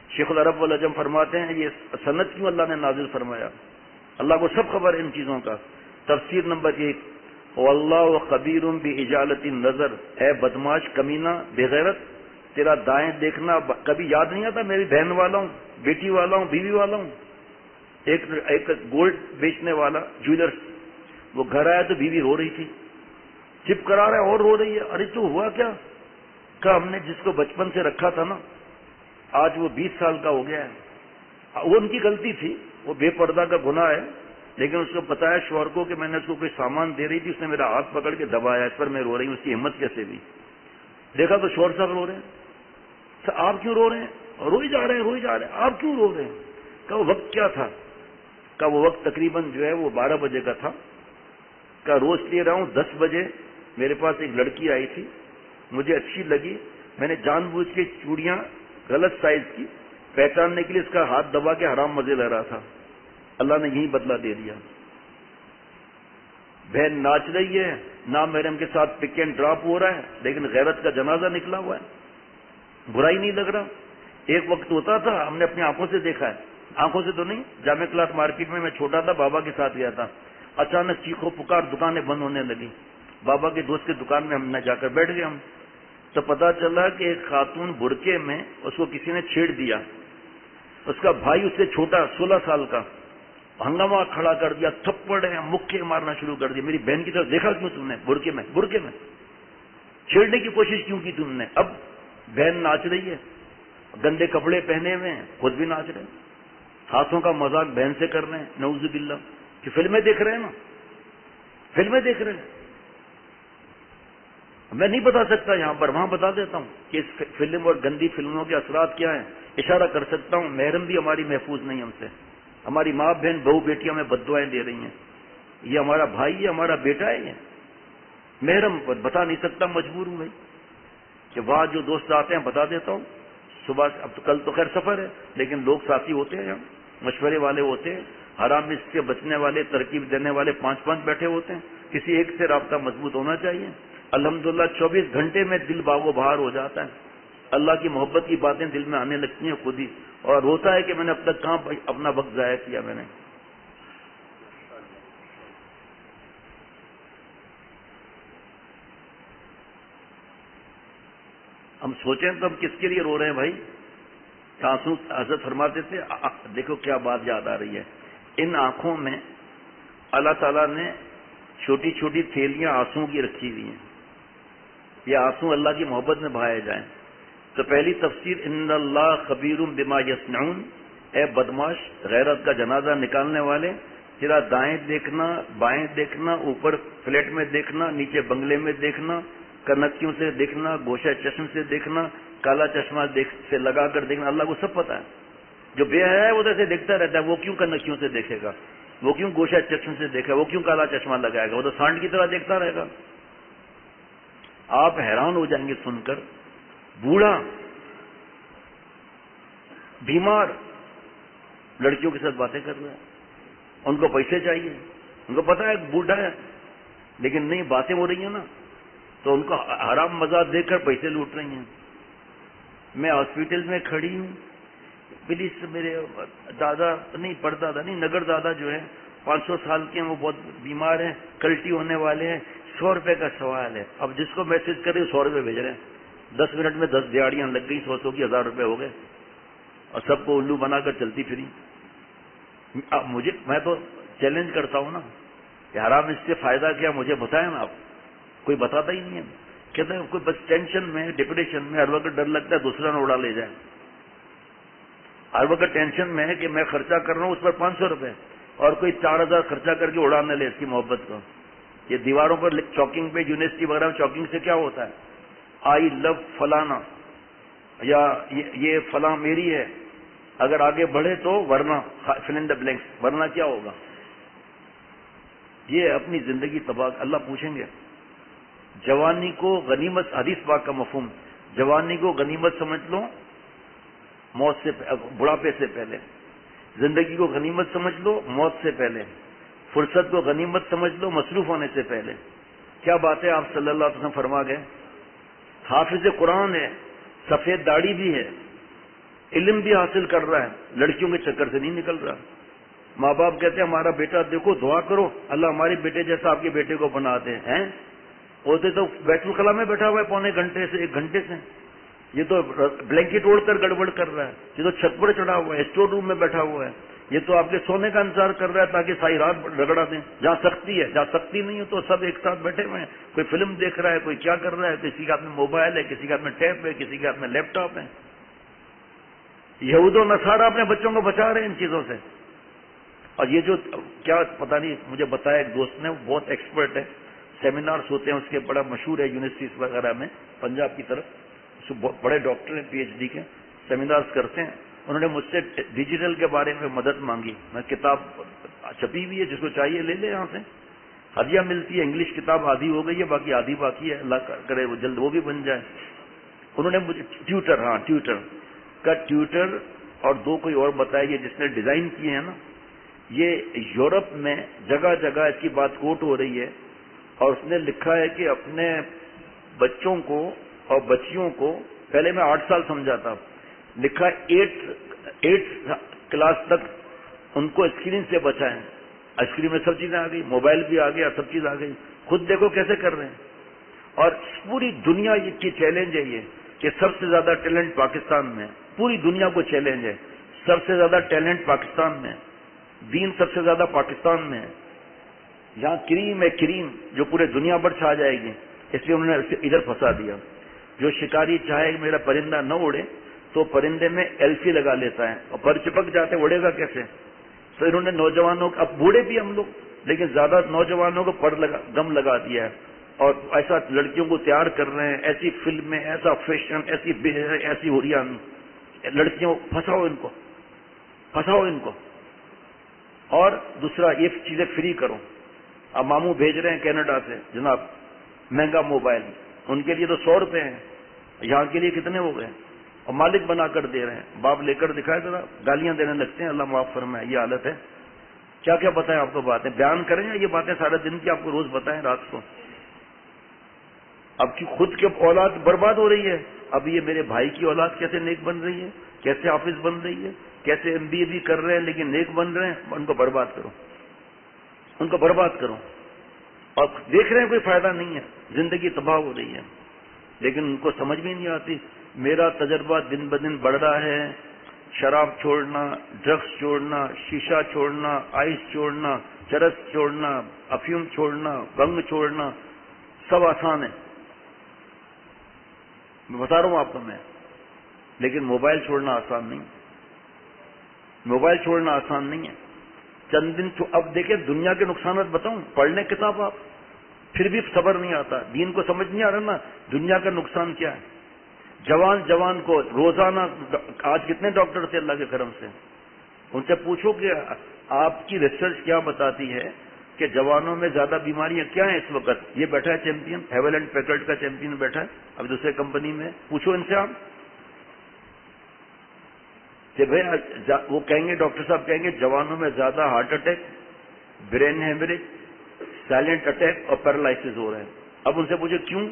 شیخ العرب والعجم فرماتے ہیں یہ سند کیوں اللہ نے نازل فرمایا؟ اللہ کو سب خبر ہے ان چیزوں کا۔ تفسیر نمبر 1، واللہ خبیر باجالۃ النظر، اے بدماش کمینہ بے غیرت، تیرا دائیں دیکھنا کبھی یاد نہیں آتا؟ میری بہن والا ہوں، بیٹی والا ہوں، بیوی والا ہوں۔ ایک گولڈ بیچنے والا جویلرز، وہ گھر آیا تو بیوی رو رہی تھی، چپ کرا رہا ہے اور رو رہی ہے۔ ارے تو ہوا کیا؟ کہ ہم نے جس کو بچپن سے رکھا تھا نا، آج وہ 20 سال کا ہو گیا ہے۔ وہ ان کی غلطی تھی، وہ بے پردہ کا گناہ ہے، لیکن اس کو بتایا شوہر کو کہ میں نے اس کو کوئی سامان دے رہی تھی، اس نے میرا ہاتھ پکڑ کے دبایا، اس پر میں رو رہی ہوں، اس کی ہمت کیسے بھی؟ دیکھا تو شوہر صاحب رو رہے ہیں۔ آپ کیوں رو رہے ہیں؟ روئی جا رہے ہیں، روئی جا رہے ہیں، آپ کیوں رو رہے ہیں؟ کہ وہ وقت کیا تھا؟ کہ وہ وقت تقریباً جو ہے وہ 12 بجے کا تھا۔ کہ روز لے رہا ہوں 10 بجے میرے پاس ایک لڑکی آئی تھی، مجھے اچھی لگی، میں نے جان بوجھ کے چوڑیاں غلط سائز کی پہچاننے کے لیے اس کا ہاتھ دبا کے حرام مزے لے رہا تھا، اللہ نے یہی بدلہ دے دیا۔ بہن ناچ رہی ہے، نامحرم کے ساتھ پک اینڈ ڈراپ ہو رہا ہے، لیکن غیرت کا جنازہ نکلا ہوا ہے، برائی نہیں لگ رہا۔ ایک وقت ہوتا تھا، ہم نے اپنی آنکھوں سے دیکھا ہے، آنکھوں سے تو نہیں، جامع کلاس مارکیٹ میں چھوٹا تھا، بابا کے ساتھ گیا تھا، اچانک چیخو پکار، دکانیں بند ہونے لگی، بابا کے دوست کی دکان میں ہم نے جا کر بیٹھ گئے ہم، تو پتا چلا کہ ایک خاتون برقعے میں، اس کو کسی نے چھیڑ دیا، اس کا بھائی اس سے چھوٹا 16 سال کا، ہنگامہ کھڑا کر دیا، تھپڑ مکے مارنا شروع کر دیا۔ میری بہن کی طرف دیکھا کیوں تم نے؟ برقعے میں چھیڑنے کی کوشش کیوں کی تم نے؟ اب بہن ناچ رہی ہے، گندے کپڑے پہنے ہوئے ہیں، خود بھی ناچ رہے ہیں، ہاتھوں کا مذاق بہن سے کر رہے ہیں، نعوذ باللہ، کہ فلمیں دیکھ رہے ہیں نا، فلمیں دیکھ رہے ہیں۔ میں نہیں بتا سکتا یہاں پر، وہاں بتا دیتا ہوں کہ اس فلم اور گندی فلموں کے اثرات کیا ہیں، اشارہ کر سکتا ہوں۔ محرم بھی ہماری محفوظ نہیں ہم سے، ہماری ماں بہن بہو بیٹیاں ہمیں بد دعائیں دے رہی ہیں، یہ ہمارا بھائی ہے، ہمارا بیٹا ہے، یہ محرم بتا نہیں سکتا، مجبور ہوں بھائی کہ وہاں جو دوست آتے ہیں بتا دیتا ہوں۔ صبح اب تو کل تو خیر سفر ہے، لیکن لوگ ساتھی ہوتے ہیں، مشورے والے ہوتے ہیں، حرام اس سے بچنے والے، ترکیب دینے والے 5 بیٹھے ہوتے ہیں، کسی ایک سے رابطہ مضبوط ہونا چاہیے۔ الحمدللہ 24 گھنٹے میں دل باغ و بہار ہو جاتا ہے، اللہ کی محبت کی باتیں دل میں آنے لگتی ہیں خود ہی، اور ہوتا ہے کہ میں نے اب تک کہاں اپنا وقت ضائع کیا میں نے۔ ہم سوچیں تو ہم کس کے لیے رو رہے ہیں بھائی؟ آنسو حضرت فرماتے تھے، دیکھو کیا بات یاد آ رہی ہے، ان آنکھوں میں اللہ تعالیٰ نے چھوٹی چھوٹی تھیلیاں آنسو کی رکھی ہوئی ہیں، یہ آنسو اللہ کی محبت میں بہائے جائیں۔ تو پہلی تفسیر ان اللہ خبیر بما یصنعون، اے بدماش غیرت کا جنازہ نکالنے والے، تیرا دائیں دیکھنا، بائیں دیکھنا، اوپر فلیٹ میں دیکھنا، نیچے بنگلے میں دیکھنا، کنکیوں سے دیکھنا، گوشہ چشم سے دیکھنا، کالا چشمہ سے لگا کر دیکھنا، اللہ کو سب پتا ہے۔ جو بے حیا ہے وہ تو ایسے دیکھتا رہتا ہے، وہ کیوں کنکیوں سے دیکھے گا، وہ کیوں گوشہ چشم سے دیکھے گا، وہ کیوں کالا چشمہ لگائے گا، وہ تو سانڈ کی طرح دیکھتا رہے گا۔ آپ حیران ہو جائیں گے سن کر، بوڑھا بیمار لڑکیوں کے ساتھ باتیں کر رہا ہے، ان کو پیسے چاہیے، ان کو پتا ہے بوڑھا ہے لیکن نہیں، باتیں ہو رہی ہیں نا، تو ان کو حرام مزاج دیکھ کر پیسے لوٹ رہی ہیں۔ میں ہاسپٹل میں کھڑی ہوں، پولیس میرے دادا نہیں، پردادا نہیں، نگر دادا جو ہے 500 سال کے ہیں، وہ بہت بیمار ہیں، کلٹی ہونے والے ہیں، 100 روپے کا سوال ہے۔ اب جس کو میسج کر رہے 100 روپے بھیج رہے ہیں، 10 منٹ میں 10 دیہڑیاں لگ گئی، 100 کی 1000 روپے ہو گئے، اور سب کو الو بنا کر چلتی پھری۔ اب میں تو چیلنج کرتا ہوں نا کہ حرام اس سے فائدہ کیا، مجھے بتائیں نا، آپ کوئی بتاتا ہی نہیں ہے۔ کہتے ہیں کوئی بس ٹینشن میں، ڈپریشن میں، ہر وقت ڈر لگتا ہے دوسرا نہ اڑا لے جائے، ہر وقت ٹینشن میں ہے کہ میں خرچہ کر رہا ہوں اس پر 500 روپے، اور کوئی 4000 خرچہ کر کے اڑا نہ لے اس کی محبت کو۔ یہ دیواروں پر چاکنگ پہ، یونیورسٹی وغیرہ میں چاکنگ سے کیا ہوتا ہے، آئی لو فلانا، یا یہ فلاں میری ہے، اگر آگے بڑھے تو ورنہ فل ان دا بلینکس، ورنہ کیا ہوگا۔ یہ اپنی زندگی تباہ، اللہ پوچھیں گے۔ جوانی کو غنیمت، حدیث پاک کا مفہوم، جوانی کو غنیمت سمجھ لو موت سے، بڑھاپے سے پہلے، زندگی کو غنیمت سمجھ لو موت سے پہلے، فرصت کو غنیمت سمجھ لو مصروف ہونے سے پہلے۔ کیا بات ہے، آپ صلی اللہ علیہ وسلم فرما گئے، حافظ قرآن ہے، سفید داڑھی بھی ہے، علم بھی حاصل کر رہا ہے، لڑکیوں کے چکر سے نہیں نکل رہا۔ ماں باپ کہتے ہیں ہمارا بیٹا دیکھو، دعا کرو اللہ ہمارے بیٹے جیسا آپ کے بیٹے کو بنا دے ہیں، ہوتے تو بیت الخلاء میں بیٹھا ہوا ہے پونے گھنٹے سے 1 گھنٹے سے، یہ تو بلینکٹ اوڑھ کر گڑبڑ کر رہا ہے، یہ تو چھت پر چڑھا ہوا ہے، اسٹور روم میں بیٹھا ہوا ہے، یہ تو آپ کے سونے کا انتظار کر رہا ہے تاکہ ساری رات رگڑا دیں۔ جہاں سختی ہے، جہاں سختی نہیں ہے تو سب ایک ساتھ بیٹھے ہوئے ہیں، کوئی فلم دیکھ رہا ہے، کوئی کیا کر رہا ہے، کسی کے ہاتھ میں موبائل ہے، کسی کے ہاتھ میں ٹیپ ہے، کسی کے ہاتھ میں لیپ ٹاپ ہے۔ یہود و نصارہ اپنے بچوں کو بچا رہے ہیں ان چیزوں سے۔ اور یہ جو کیا پتہ نہیں، مجھے بتایا ایک دوست نے، وہ بہت ایکسپرٹ ہے، سیمینارز ہوتے ہیں اس کے، بڑا مشہور ہے یونیورسٹیز وغیرہ میں پنجاب کی طرف، بڑے ڈاکٹر ہیں PhD کے، سیمینارز کرتے ہیں۔ انہوں نے مجھ سے ڈیجیٹل کے بارے میں مدد مانگی، میں کتاب چھپی ہوئی ہے، جس کو چاہیے لے لے، یہاں سے ہدیہ ملتی ہے، انگلش کتاب آدھی ہو گئی ہے، باقی آدھی باقی ہے، اللہ کرے وہ جلد وہ بھی بن جائے۔ انہوں نے مجھے ٹیوٹر کا ٹیوٹر اور 2 کوئی اور بتایا، جس نے ڈیزائن کیے ہیں نا، یہ یورپ میں جگہ جگہ اس کی بات کوٹ ہو رہی ہے، اور اس نے لکھا ہے کہ اپنے بچوں کو اور بچیوں کو، پہلے میں 8 سال سمجھاتا، لکھا 8 کلاس تک ان کو اسکرین سے بچائیں۔ اسکرین میں سب چیزیں آ گئی، موبائل بھی آ گیا، سب چیز آ گئی، خود دیکھو کیسے کر رہے ہیں۔ اور پوری دنیا کی چیلنج ہے یہ کہ سب سے زیادہ ٹیلنٹ پاکستان میں، پوری دنیا کو چیلنج ہے، سب سے زیادہ ٹیلنٹ پاکستان میں، دین سب سے زیادہ پاکستان میں ہے، یہاں کریم ہے، کریم جو پورے دنیا پر چھا جائے گی، اس لیے انہوں نے اسے ادھر پھنسا دیا۔ جو شکاری چاہے میرا پرندہ نہ اڑے تو پرندے میں ایلفی لگا لیتا ہے، اور پر چپک جاتے اڑے گا کیسے؟ تو انہوں نے نوجوانوں کو، اب بوڑھے بھی ہم لوگ، لیکن زیادہ نوجوانوں کو گم لگا دیا ہے، اور ایسا لڑکیوں کو تیار کر رہے ہیں، ایسی فلمیں، ایسا فیشن، ایسی بہر، ایسی ہوریان، لڑکیوں پھنساؤ ان کو۔ اور دوسرا یہ چیزیں فری کرو۔ اب ماموں بھیج رہے ہیں کینیڈا سے، جناب مہنگا موبائل، ان کے لیے تو 100 روپے ہیں، یہاں کے لیے کتنے ہو گئے، اور مالک بنا کر دے رہے ہیں۔ باپ لے کر دکھائے ذرا، گالیاں دینے لگتے ہیں، اللہ معاف فرمائے، یہ حالت ہے۔ کیا کیا بتائیں آپ کو، باتیں بیان کریں، یہ باتیں سارے دن کی آپ کو روز بتائیں رات کو۔ اب کی خود کے اولاد برباد ہو رہی ہے، اب یہ میرے بھائی کی اولاد کیسے نیک بن رہی ہے، کیسے حافظ بن رہی ہے، کیسے MBA بھی کر رہے ہیں لیکن نیک بن رہے ہیں، ان کو برباد کرو، اور دیکھ رہے ہیں کوئی فائدہ نہیں ہے، زندگی تباہ ہو رہی ہے۔ لیکن ان کو سمجھ بھی نہیں آتی. میرا تجربہ دن بدن بڑھ رہا ہے. شراب چھوڑنا، ڈرگس چھوڑنا، شیشہ چھوڑنا، آئس چھوڑنا، چرس چھوڑنا، افیون چھوڑنا، بنگ چھوڑنا، سب آسان ہے. میں بتا رہا ہوں آپ کو میں. لیکن موبائل چھوڑنا آسان نہیں. موبائل چھوڑنا آسان نہیں ہے. چند دن اب دیکھیں دنیا کے نقصانات بتاؤں. پڑھ لیں کتاب آپ، پھر بھی صبر نہیں آتا. دین کو سمجھ نہیں آ رہا نا دنیا کا نقصان کیا ہے. جوان کو روزانہ، آج کتنے ڈاکٹر تھے اللہ کے کرم سے، ان سے پوچھو کہ آپ کی ریسرچ کیا بتاتی ہے کہ جوانوں میں زیادہ بیماریاں کیا ہیں اس وقت. یہ بیٹھا ہے چیمپئن، ہیولینڈ پیکرڈ کا چیمپئن بیٹھا ہے اب دوسرے کمپنی میں. پوچھو ان سے آپ کہ بھائی وہ کہیں گے، ڈاکٹر صاحب کہیں گے جوانوں میں زیادہ heart attack, brain haemorrhage, silent attack اور پیرالائسس ہو رہے ہیں. اب ان سے پوچھو کیوں؟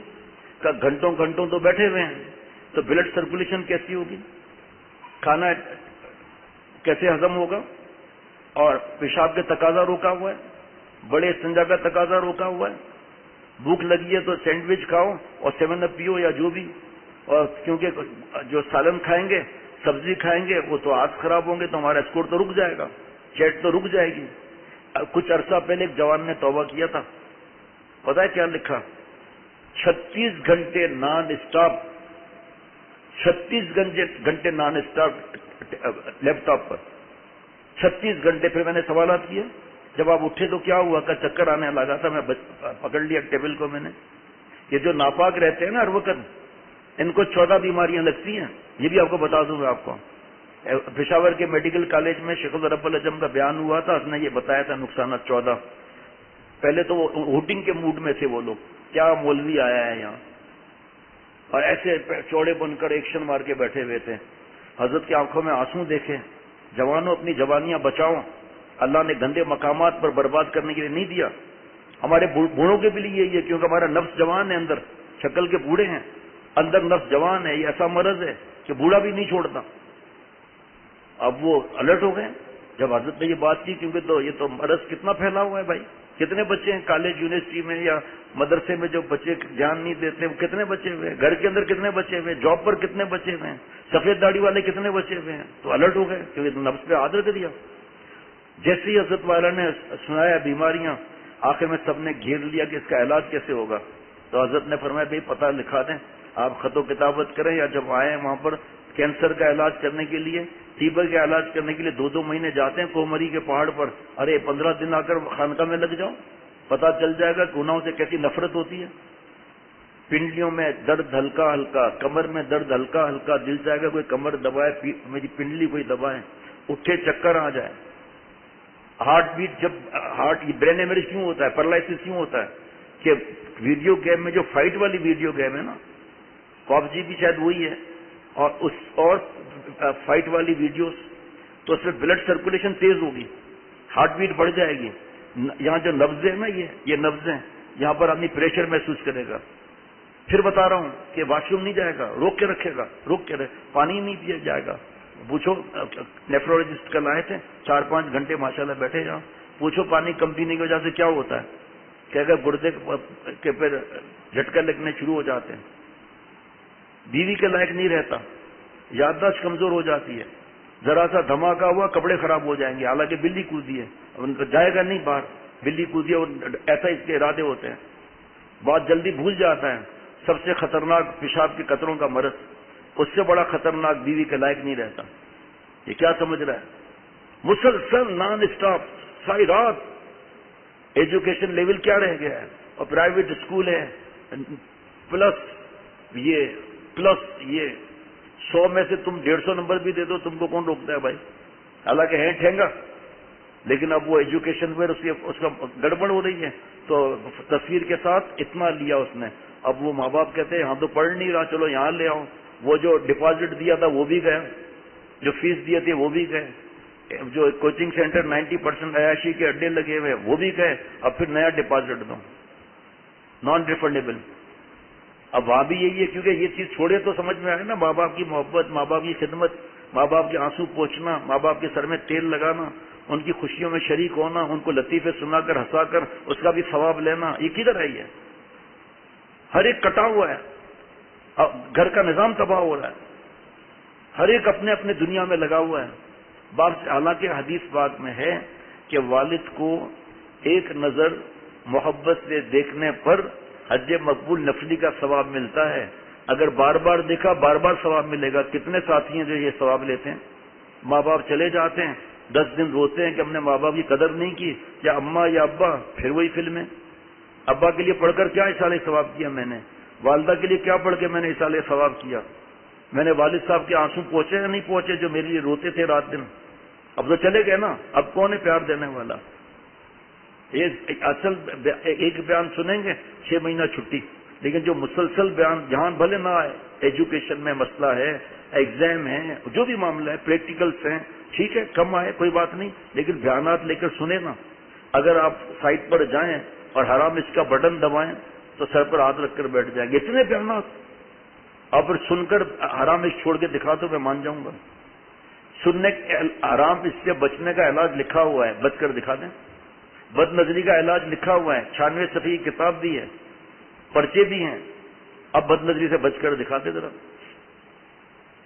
کہ گھنٹوں گھنٹوں تو بیٹھے ہوئے ہیں، تو بلڈ سرکولیشن کیسی ہوگی، کھانا کیسے ہضم ہوگا، اور پیشاب کے تقاضا روکا ہوا ہے، بڑے استنجا کا تقاضا روکا ہوا ہے. بھوک لگی ہے تو سینڈوچ کھاؤ اور 7 اپ پیو یا جو بھی. اور کیونکہ جو سالن کھائیں گے، سبزی کھائیں گے، وہ تو آنکھ خراب ہوں گے تو ہمارا اسکور تو رک جائے گا، چیٹ تو رک جائے گی. کچھ عرصہ پہلے ایک جوان نے توبہ کیا تھا. پتہ ہے کیا لکھا؟ 36 گھنٹے نان اسٹاپ، 36 گھنٹے نان اسٹاپ لیپ ٹاپ پر، 36 گھنٹے. پھر میں نے سوالات کیے، جب آپ اٹھے تو کیا ہوا؟ کا چکر آنے لگا تھا. میں پکڑ لیا ٹیبل کو میں نے. یہ جو ناپاک رہتے ہیں نا ہر وقت، ان کو 14 بیماریاں لگتی ہیں. یہ بھی آپ کو بتا دوں میں آپ کو. پشاور کے میڈیکل کالج میں شیخ رب العجم کا بیان ہوا تھا، اس نے یہ بتایا تھا نقصانات 14. پہلے تو وہ ہوٹنگ کے موڈ میں تھے وہ لوگ، کیا مولوی آیا ہے یہاں، اور ایسے چوڑے بن کر ایکشن مار کے بیٹھے ہوئے تھے. حضرت کی آنکھوں میں آنسو دیکھے. جوانوں اپنی جوانیاں بچاؤ. اللہ نے گندے مقامات پر برباد کرنے کے لیے نہیں دیا. ہمارے بوڑھوں کے بھی لیے یہ، کیونکہ ہمارا نفس جوان ہے، اندر شکل کے بوڑھے ہیں، اندر نفس جوان ہے. یہ ایسا مرض ہے کہ بوڑھا بھی نہیں چھوڑتا. اب وہ الرٹ ہو گئے جب حضرت نے یہ بات کی، کیونکہ تو یہ تو مرض کتنا پھیلا ہوا ہے بھائی. کتنے بچے ہیں کالج یونیورسٹی میں یا مدرسے میں جو بچے دھیان نہیں دیتے، وہ کتنے بچے ہوئے ہیں، گھر کے اندر کتنے بچے ہوئے ہیں، جاب پر کتنے بچے ہوئے ہیں، سفید داڑھی والے کتنے بچے ہوئے ہیں. تو الرٹ ہو گئے کیونکہ نفس پہ عادت کر دیا. جیسے ہی حضرت والا نے سنایا بیماریاں، آخر میں سب نے گھیر لیا کہ اس کا علاج کیسے ہوگا. تو حضرت نے فرمایا بھائی پتہ لکھا دیں، آپ خط و کتابت کریں، یا جب آئیں وہاں پر کینسر کا علاج کرنے کے لیے، فیور کا علاج کرنے کے لیے 2 مہینے جاتے ہیں کومری کے پہاڑ پر. ارے 15 دن آ کر خانقاہ میں لگ جاؤ، پتہ چل جائے گا گناہوں سے کیسی نفرت ہوتی ہے. پنڈلیوں میں درد ہلکا ہلکا، کمر میں درد ہلکا ہلکا، دل چاہے گا کوئی کمر دبائے، میری پنڈلی کوئی دبائے، اٹھے چکر آ جائے. ہارٹ بیٹ، جب ہارٹ برین ہیمریج کیوں ہوتا ہے، پیرالائسس کیوں ہوتا ہے؟ کہ ویڈیو گیم میں جو فائٹ والی ویڈیو گیم ہے نا، PUBG بھی شاید وہی ہے، اور فائٹ والی ویڈیوز، تو اس میں بلڈ سرکولیشن تیز ہوگی، ہارٹ بیٹ بڑھ جائے گی. یہاں جو نبض ہے نا، یہ نبض ہیں، یہاں پر آدمی پریشر محسوس کرے گا. پھر بتا رہا ہوں کہ واش روم نہیں جائے گا، روک کے رکھے گا، پانی نہیں پیا جائے گا. پوچھو، نیفرولوجسٹ کل آئے تھے، 4-5 گھنٹے ماشاءاللہ بیٹھے جاؤ، پوچھو پانی کم پینے کی وجہ سے کیا ہوتا ہے. کہ اگر گردے کے پھر جھٹکا لگنے شروع ہو جاتے ہیں، بیوی کے لائق نہیں رہتا، یادداشت کمزور ہو جاتی ہے، ذرا سا دھماکہ ہوا کپڑے خراب ہو جائیں گے. حالانکہ بلی کودی ہے، ان کو جائے گا نہیں باہر، بلی کودی ہے، ایسا اس کے ارادے ہوتے ہیں. بات جلدی بھول جاتا ہے. سب سے خطرناک پیشاب کے قطروں کا مرض، اس سے بڑا خطرناک بیوی کے لائق نہیں رہتا. یہ کیا سمجھ رہا ہے؟ مسلسل نان اسٹاپ ساری رات. ایجوکیشن لیول کیا رہ گیا ہے، اور پرائیویٹ اسکول ہے، پلس یہ 100 میں سے تم 150 نمبر بھی دے دو، تم کو کون روکتا ہے بھائی؟ حالانکہ ہے ٹھینگا، لیکن اب وہ ایجوکیشن میں اس کا گڑبڑ ہو رہی ہے. تو تصویر کے ساتھ اتنا لیا اس نے. اب وہ ماں باپ کہتے ہیں ہاں تو پڑھ نہیں رہا، چلو یہاں لے آؤ. وہ جو ڈپازٹ دیا تھا وہ بھی گیا، جو فیس دیے تھے وہ بھی گئے، جو کوچنگ سینٹر 90% عیاشی کے اڈے لگے ہوئے وہ بھی گئے. اب پھر نیا ڈپازٹ دو، نان ریفنڈیبل. اب وہاں بھی یہی ہے، کیونکہ یہ چیز چھوڑے تو سمجھ میں آئے نا، ماں باپ کی محبت، ماں باپ کی خدمت، ماں باپ کے آنسو پوچھنا، ماں باپ کے سر میں تیل لگانا، ان کی خوشیوں میں شریک ہونا، ان کو لطیفے سنا کر ہنسا کر اس کا بھی ثواب لینا. یہ کدھر ہے؟ یہ ہر ایک کٹا ہوا ہے. گھر کا نظام تباہ ہو رہا ہے، ہر ایک اپنے اپنے دنیا میں لگا ہوا ہے۔ حالانکہ حدیث پاک میں ہے کہ والد کو ایک نظر محبت سے دیکھنے پر حج مقبول نفلی کا ثواب ملتا ہے، اگر بار بار دیکھا بار بار ثواب ملے گا۔ کتنے ساتھی ہیں جو یہ ثواب لیتے ہیں؟ ماں باپ چلے جاتے ہیں، 10 دن روتے ہیں کہ ہم نے ماں باپ کی قدر نہیں کی، یا اماں یا ابا، پھر وہی فلمیں۔ ابا کے لیے پڑھ کر کیا اصالہ ثواب کیا میں نے، والدہ کے لیے کیا پڑھ کے میں نے اصالہ ثواب کیا، میں نے والد صاحب کے آنسو پہنچے یا نہیں پہنچے جو میرے لیے روتے تھے رات دن؟ اب تو چلے گئے نا، اب کون ہے پیار دینے والا؟ اصل ایک بیان سنیں گے 6 مہینہ چھٹی، لیکن جو مسلسل بیان جہاں بھلے نہ آئے، ایجوکیشن میں مسئلہ ہے، ایگزام ہے، جو بھی معاملہ ہے، پریکٹیکلس ہیں، ٹھیک ہے کم آئے کوئی بات نہیں، لیکن بیانات لے کر سنیں نا۔ اگر آپ سائٹ پر جائیں اور حرام اس کا بٹن دبائیں تو سر پر ہاتھ رکھ کر بیٹھ جائیں گے، اتنے بیانات۔ اور پھر سن کر حرام اس چھوڑ کے دکھا تو میں مان جاؤں گا۔ سننے حرام اس سے بچنے کا علاج لکھا ہوا ہے، بچ کر دکھا دیں۔ بد نظری کا علاج لکھا ہوا ہے، 96 صفحے کی کتاب بھی ہے، پرچے بھی ہیں۔ اب بد نظری سے بچ کر دکھاتے ذرا،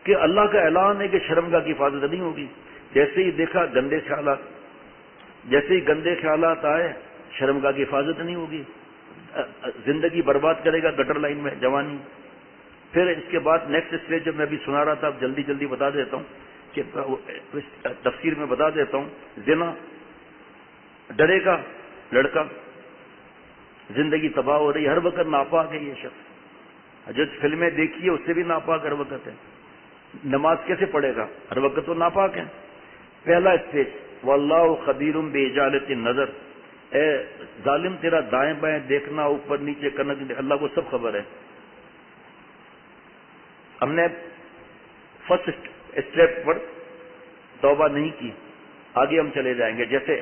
کہ اللہ کا اعلان ہے کہ شرمگاہ کی حفاظت نہیں ہوگی۔ جیسے ہی دیکھا گندے خیالات، جیسے ہی گندے خیالات آئے شرمگاہ کی حفاظت نہیں ہوگی، زندگی برباد کرے گا گٹر لائن میں جوانی۔ پھر اس کے بعد نیکسٹ اسٹیج جب میں بھی سنا رہا تھا، اب جلدی جلدی بتا دیتا ہوں کہ تفسیر میں بتا دیتا ہوں۔ زنا، ڈرے گا لڑکا، زندگی تباہ ہو رہی، ہر وقت ناپاک ہے یہ شخص، جو فلمیں دیکھی ہے اس سے بھی ناپاک ہر وقت ہے۔ نماز کیسے پڑھے گا؟ ہر وقت تو ناپاک ہے۔ پہلا اسٹیج واللہ خبیر باجالۃ النظر، اے ظالم تیرا دائیں بائیں دیکھنا، اوپر نیچے کرنا، اللہ کو سب خبر ہے۔ ہم نے فرسٹ اسٹیپ پر توبہ نہیں کی، آگے ہم چلے جائیں گے۔ جیسے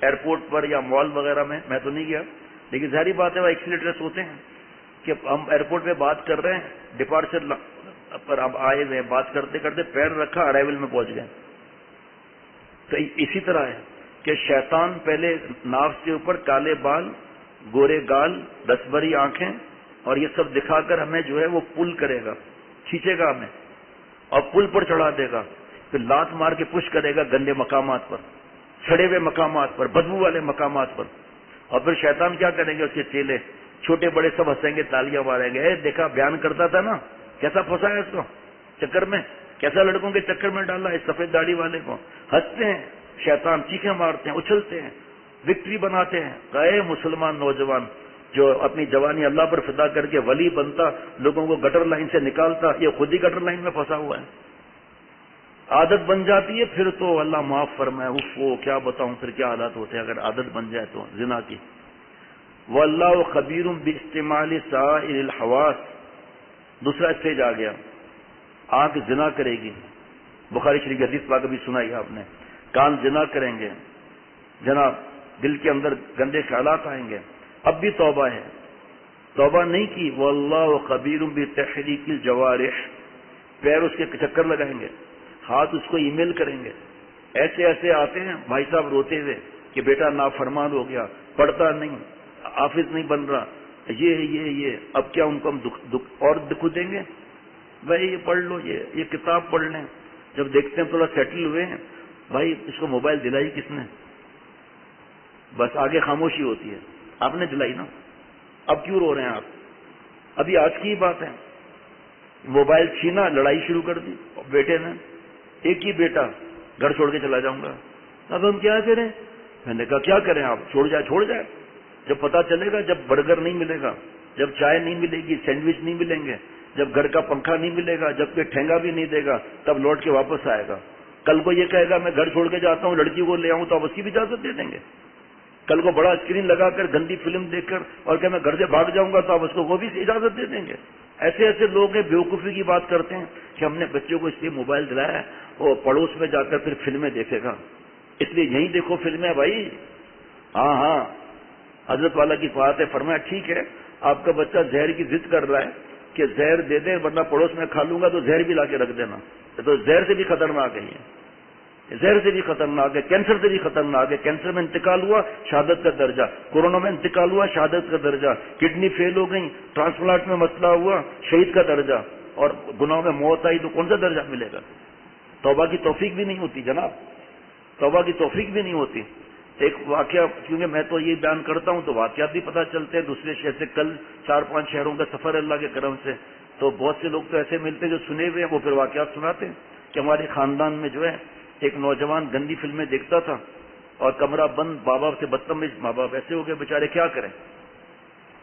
ایئرپورٹ پر یا مال وغیرہ میں تو نہیں گیا، لیکن ظاہری بات ہے وہ ایکسیلیٹرس ہوتے ہیں کہ ہم ایئرپورٹ پہ بات کر رہے ہیں، ڈپارچر پر اب آئے ہوئے، بات کرتے کرتے پیر رکھا ارائیول میں پہنچ گئے۔ تو اسی طرح ہے کہ شیطان پہلے ناف کے اوپر کالے بال، گورے گال، 10 بری آنکھیں اور یہ سب دکھا کر ہمیں جو ہے وہ پل کرے گا، کھینچے گا ہمیں اور پل پر چڑھا دے گا، پھر لات مار کے پش کرے گا گندے مقامات پر، چھڑے ہوئے مقامات پر، بدبو والے مقامات پر۔ اور پھر شیطان کیا کریں گے؟ اس کے چیلے چھوٹے بڑے سب ہنسیں گے، تالیاں ماریں گے، اے دیکھا بیان کرتا تھا نا، کیسا پھنسا ہے اس کو چکر میں، کیسا لڑکوں کے چکر میں ڈالا اس سفید داڑھی والے کو۔ ہنستے ہیں شیطان، چیخیں مارتے ہیں، اچھلتے ہیں، وکٹری بناتے ہیں۔ اے مسلمان نوجوان جو اپنی جوانی اللہ پر فدا کر کے ولی بنتا، لوگوں کو گٹر لائن سے نکالتا، یہ خود ہی گٹر لائن میں پھنسا ہوا ہے۔ عادت بن جاتی ہے پھر تو اللہ معاف فرمائے، وہ کیا بتاؤں پھر کیا حالات ہوتے ہیں اگر عادت بن جائے تو زنا کی۔ واللہ خبیر باستعمال سائر الحواس، دوسرا اسٹیج آ گیا، آنکھ زنا کرے گی، بخاری شریف حدیث پاک بھی سنائی آپ نے، کان زنا کریں گے، جناب دل کے اندر گندے خیالات آئیں گے۔ اب بھی توبہ ہے، توبہ نہیں کی، واللہ خبیر بتحریک الجوارح، پیر اس کے چکر لگائیں گے، ہاتھ اس کو ای میل کریں گے۔ ایسے ایسے آتے ہیں بھائی صاحب روتے ہوئے کہ بیٹا نافرمان ہو گیا، پڑھتا نہیں، حافظ نہیں بن رہا، یہ اب کیا ان کو ہم دکھ دیں گے؟ بھائی یہ پڑھ لو، یہ کتاب پڑھ لیں۔ جب دیکھتے ہیں تھوڑا سیٹل ہوئے ہیں، بھائی اس کو موبائل دلائی کس نے؟ بس آگے خاموشی ہوتی ہے، آپ نے دلائی نا، اب کیوں رو رہے ہیں آپ؟ ابھی آج کی ہی بات ہے، موبائل چھینا، لڑائی شروع کر دی بیٹے نے، ایک ہی بیٹا، گھر چھوڑ کے چلا جاؤں گا۔ اب ہم کیا کریں؟ میں نے کہا کیا کریں، آپ چھوڑ جائے، جب پتا چلے گا، جب برگر نہیں ملے گا، جب چائے نہیں ملے گی، سینڈوچ نہیں ملیں گے، جب گھر کا پنکھا نہیں ملے گا، جب کوئی ٹھینگا بھی نہیں دے گا، تب لوٹ کے واپس آئے گا۔ کل کو یہ کہے گا میں گھر چھوڑ کے جاتا ہوں، لڑکی کو لے آؤں، تو آپ اس کی بھی اجازت دے دیں گے؟ کل کو بڑا اسکرین لگا کر گندی فلم دیکھ کر اور کہ میں گھر سے بھاگ جاؤں گا، تو آپ اس کو وہ بھی اجازت دے دیں گے؟ ایسے ایسے لوگ ہیں بیوقوفی کی بات کرتے ہیں کہ ہم نے بچوں کو اس لیے موبائل دلایا ہے وہ پڑوس میں جا کر پھر فلمیں دیکھے گا، اس لیے یہیں دیکھو فلمیں بھائی۔ ہاں حضرت والا کی بات ہے، فرمایا ٹھیک ہے آپ کا بچہ زہر کی ضد کر رہا ہے کہ زہر دے دیں ورنہ پڑوس میں کھا لوں گا، تو زہر بھی لا کے رکھ دینا، تو زہر سے بھی خطرناک ہے یہ۔ زہر سے بھی خطرناک ہے، کینسر سے بھی خطرناک ہے. کینسر میں انتقال ہوا شہادت کا درجہ، کورونا میں انتقال ہوا شہادت کا درجہ، کڈنی فیل ہو گئی، ٹرانسپلانٹ میں مسئلہ ہوا شہید کا درجہ، اور گناہوں میں موت آئی تو کون سا درجہ ملے گا؟ توبہ کی توفیق بھی نہیں ہوتی جناب، توبہ کی توفیق بھی نہیں ہوتی. ایک واقعہ، کیونکہ میں تو یہ بیان کرتا ہوں تو واقعات بھی پتہ چلتے ہیں دوسرے شہر سے. کل 4-5 شہروں کا سفر اللہ کے کرم سے، تو بہت سے لوگ تو ایسے ملتے ہیں جو سنے ہوئے ہیں، وہ پھر واقعات سناتے ہیں کہ ہمارے خاندان میں جو ہے ایک نوجوان گندی فلمیں دیکھتا تھا اور کمرہ بند، ماں باپ سے بدتمیز، ماں باپ ایسے ہو گئے بیچارے، کیا کریں؟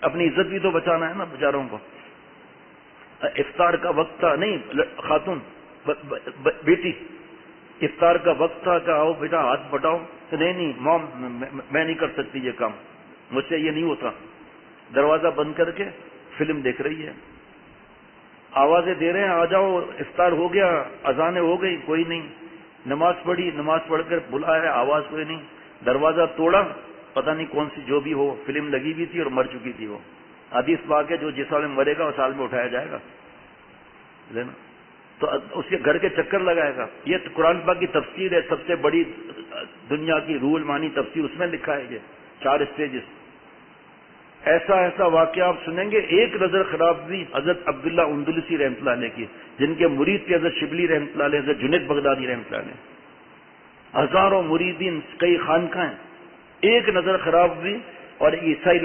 اپنی عزت بھی تو بچانا ہے نا بیچاروں کو. افطار کا وقت تھا، نہیں خاتون بیٹی، افطار کا وقت تھا کہ آؤ بیٹا ہاتھ بٹاؤ، تو نہیں مام میں نہیں کر سکتی یہ کام، مجھ سے یہ نہیں ہوتا. دروازہ بند کر کے فلم دیکھ رہی ہے، آوازیں دے رہے ہیں آ جاؤ افطار ہو گیا، اذانیں ہو گئی، کوئی نہیں. نماز پڑھی، نماز پڑھ کر بلایا، آواز کوئی نہیں. دروازہ توڑا، پتہ نہیں کون سی جو بھی ہو فلم لگی ہوئی تھی اور مر چکی تھی وہ. حدیث پاک ہے جو جس سال میں مرے گا اس سال میں اٹھایا جائے گا، تو اس کے گھر کے چکر لگائے گا. یہ قرآن پاک کی تفسیر ہے، سب سے بڑی دنیا کی روح المانی تفسیر، اس میں لکھا ہے یہ 4 اسٹیجز. ایسا ایسا واقعہ آپ سنیں گے. ایک نظر خراب بھی حضرت عبداللہ اندلسی رحمۃ اللہ علیہ کی، جن کے مرید تھے حضرت شبلی رحمۃ اللہ علیہ، حضرت جنید بغدادی رحمۃ اللہ علیہ، ہزاروں مریدین، کئی خانقاہیں. ایک نظر خراب بھی اور عیسائی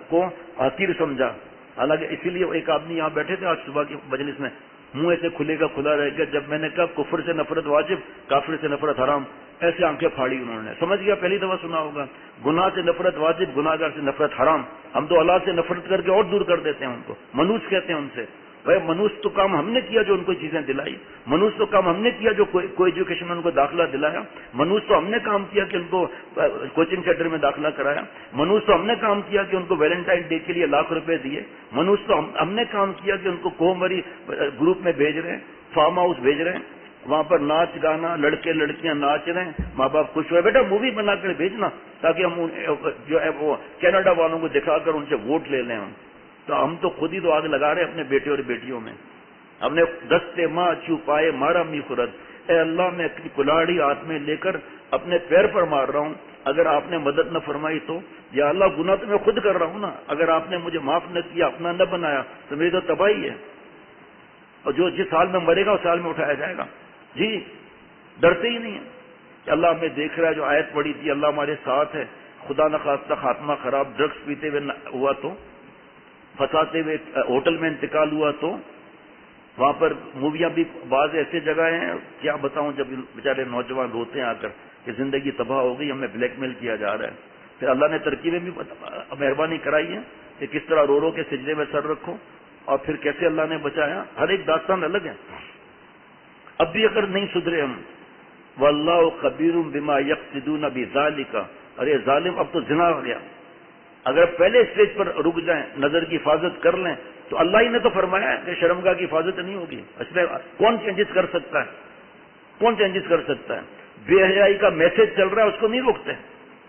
کو حقیر سمجھا. حالانکہ اسی لیے ایک آدمی یہاں بیٹھے تھے آج صبح کی مجلس میں، منہ ایسے کھلے گا کھلا رہے گا. جب میں نے کہا کفر سے نفرت واجب، کافر سے نفرت حرام، ایسے آنکھیں پھاڑی انہوں نے. سمجھ گیا، پہلی دفعہ سنا ہوگا. گناہ سے نفرت واجب، گناہ گار سے نفرت حرام. ہم تو اللہ سے نفرت کر کے اور دور کر دیتے ہیں ان کو. منوس کہتے ہیں ان سے. بھائی منوس تو کام ہم نے کیا جو ان کو چیزیں دلائی، منوس تو کام ہم نے کیا جو کوئی ایجوکیشن میں ان کو داخلہ دلایا، منوس تو ہم نے کام کیا کہ ان کو کوچنگ سینٹر میں داخلہ کرایا، منوس تو ہم نے کام کیا کہ ان کو ویلنٹائن ڈے کے لیے لاکھ روپے دیے، منوس تو ہم نے کام کیا کہ ان کو کومری گروپ میں بھیج رہے ہیں، فارم ہاؤس بھیج رہے ہیں، وہاں پر ناچ گانا، لڑکے لڑکیاں ناچ رہے ہیں، ماں باپ خوش ہوئے. بیٹا مووی بنا کر بھیجنا تاکہ ہم جو ہے وہ کینیڈا والوں کو دکھا کر ان سے ووٹ لے لیں. تو ہم تو خود ہی تو آگ لگا رہے ہیں اپنے بیٹے اور بیٹیوں میں. ہم نے دستے ماں چھپائے مارا می خورد. اے اللہ میں اپنی کلاڑی ہاتھ میں لے کر اپنے پیر پر مار رہا ہوں، اگر آپ نے مدد نہ فرمائی تو یا اللہ گناہ تو میں خود کر رہا ہوں نا، اگر آپ نے مجھے معاف نہ کیا، اپنا نہ بنایا تو میری تو تباہی ہے. اور جو جس سال میں مرے گا اس سال میں اٹھایا جائے گا. جی ڈرتے ہی نہیں ہیں کہ اللہ ہمیں دیکھ رہا ہے. جو آیت پڑی تھی اللہ ہمارے ساتھ ہے، خدا نہ خواستہ خاتمہ خراب، ڈرگس پیتے ہوئے ہوا تو، پھنساتے ہوئے ہوٹل میں انتقال ہوا تو، وہاں پر موویاں بھی بعض ایسے جگہ ہیں کیا بتاؤں، جب بیچارے نوجوان روتے ہیں آ کر کہ زندگی تباہ ہو گئی، ہمیں بلیک میل کیا جا رہا ہے. پھر اللہ نے ترکیبیں بھی مہربانی کرائی ہے کہ کس طرح رو رو کے سجدے میں سر رکھو، اور پھر کیسے اللہ نے بچایا. ہر ایک داستان الگ ہے. اب بھی اگر نہیں سدھرے ہم، واللہ خبیر بما یقصدون بذالک، ارے ظالم اب تو زنا ہو گیا. اگر پہلے اسٹیج پر رک جائیں، نظر کی حفاظت کر لیں، تو اللہ ہی نے تو فرمایا ہے کہ شرمگاہ کی حفاظت نہیں ہوگی. اس میں کون چینجز کر سکتا ہے؟ کون چینجز کر سکتا ہے؟ بے حیائی کا میسج چل رہا ہے، اس کو نہیں روکتے.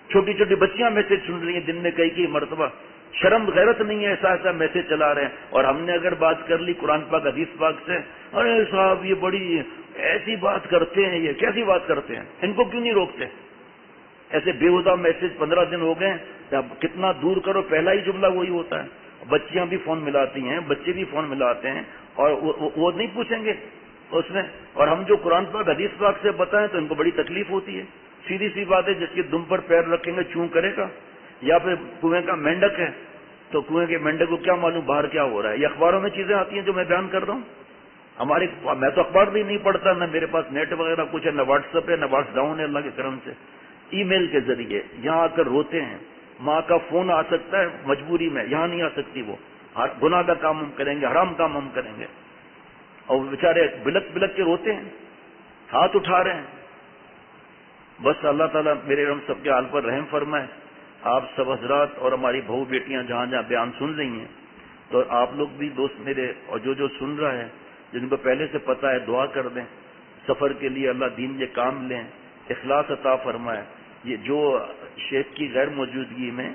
چھوٹی چھوٹی بچیاں میسج سن رہی ہیں دن میں کئی مرتبہ. شرم غیرت نہیں ہے، ایسا ایسا میسج چلا رہے ہیں. اور ہم نے اگر بات کر لی قرآن پاک حدیث پاک سے، ارے صاحب یہ بڑی ایسی بات کرتے ہیں، یہ کیسی بات کرتے ہیں، ان کو کیوں نہیں روکتے؟ ایسے بےہودہ میسج 15 دن ہو گئے، کتنا دور کرو پہلا ہی جملہ وہی ہوتا ہے. بچیاں بھی فون ملاتی ہیں، بچے بھی فون ملاتے ہیں، اور وہ نہیں پوچھیں گے اس میں. اور ہم جو قرآن پاک حدیث پاک سے بتائیں تو ان کو بڑی تکلیف ہوتی ہے. سیدھی سی بات ہے، جس کے دم پر پیر رکھیں گے چوں کرے گا. یا پھر کنویں کا مینڈک ہے تو کنویں کے مینڈک کو کیا معلوم باہر کیا ہو رہا ہے. یہ اخباروں میں چیزیں آتی ہیں جو میں بیان کر رہا ہوں. میں تو اخبار بھی نہیں پڑھتا، نہ میرے پاس نیٹ وغیرہ کچھ ہے، نہ واٹس ایپ ہے، نہ واٹس ڈاؤن ہے. اللہ کے کرم سے ای میل کے ذریعے یہاں آ کر روتے ہیں. ماں کا فون آ سکتا ہے مجبوری میں، یہاں نہیں آ سکتی. وہ گناہ کا کام ہم کریں گے، حرام کام ہم کریں گے، اور بیچارے بلک بلک کے روتے ہیں، ہاتھ اٹھا رہے ہیں. بس اللہ تعالیٰ میرے ہم سب کے حال پر رحم فرمائے. آپ سب حضرات اور ہماری بہو بیٹیاں جہاں جہاں بیان سن رہی ہیں، تو آپ لوگ بھی دوست میرے اور جو سن رہا ہے، جن کو پہلے سے پتہ ہے، دعا کر دیں سفر کے لیے. اللہ دین یہ کام لیں، اخلاص عطا فرمائے. یہ جو شیخ کی غیر موجودگی میں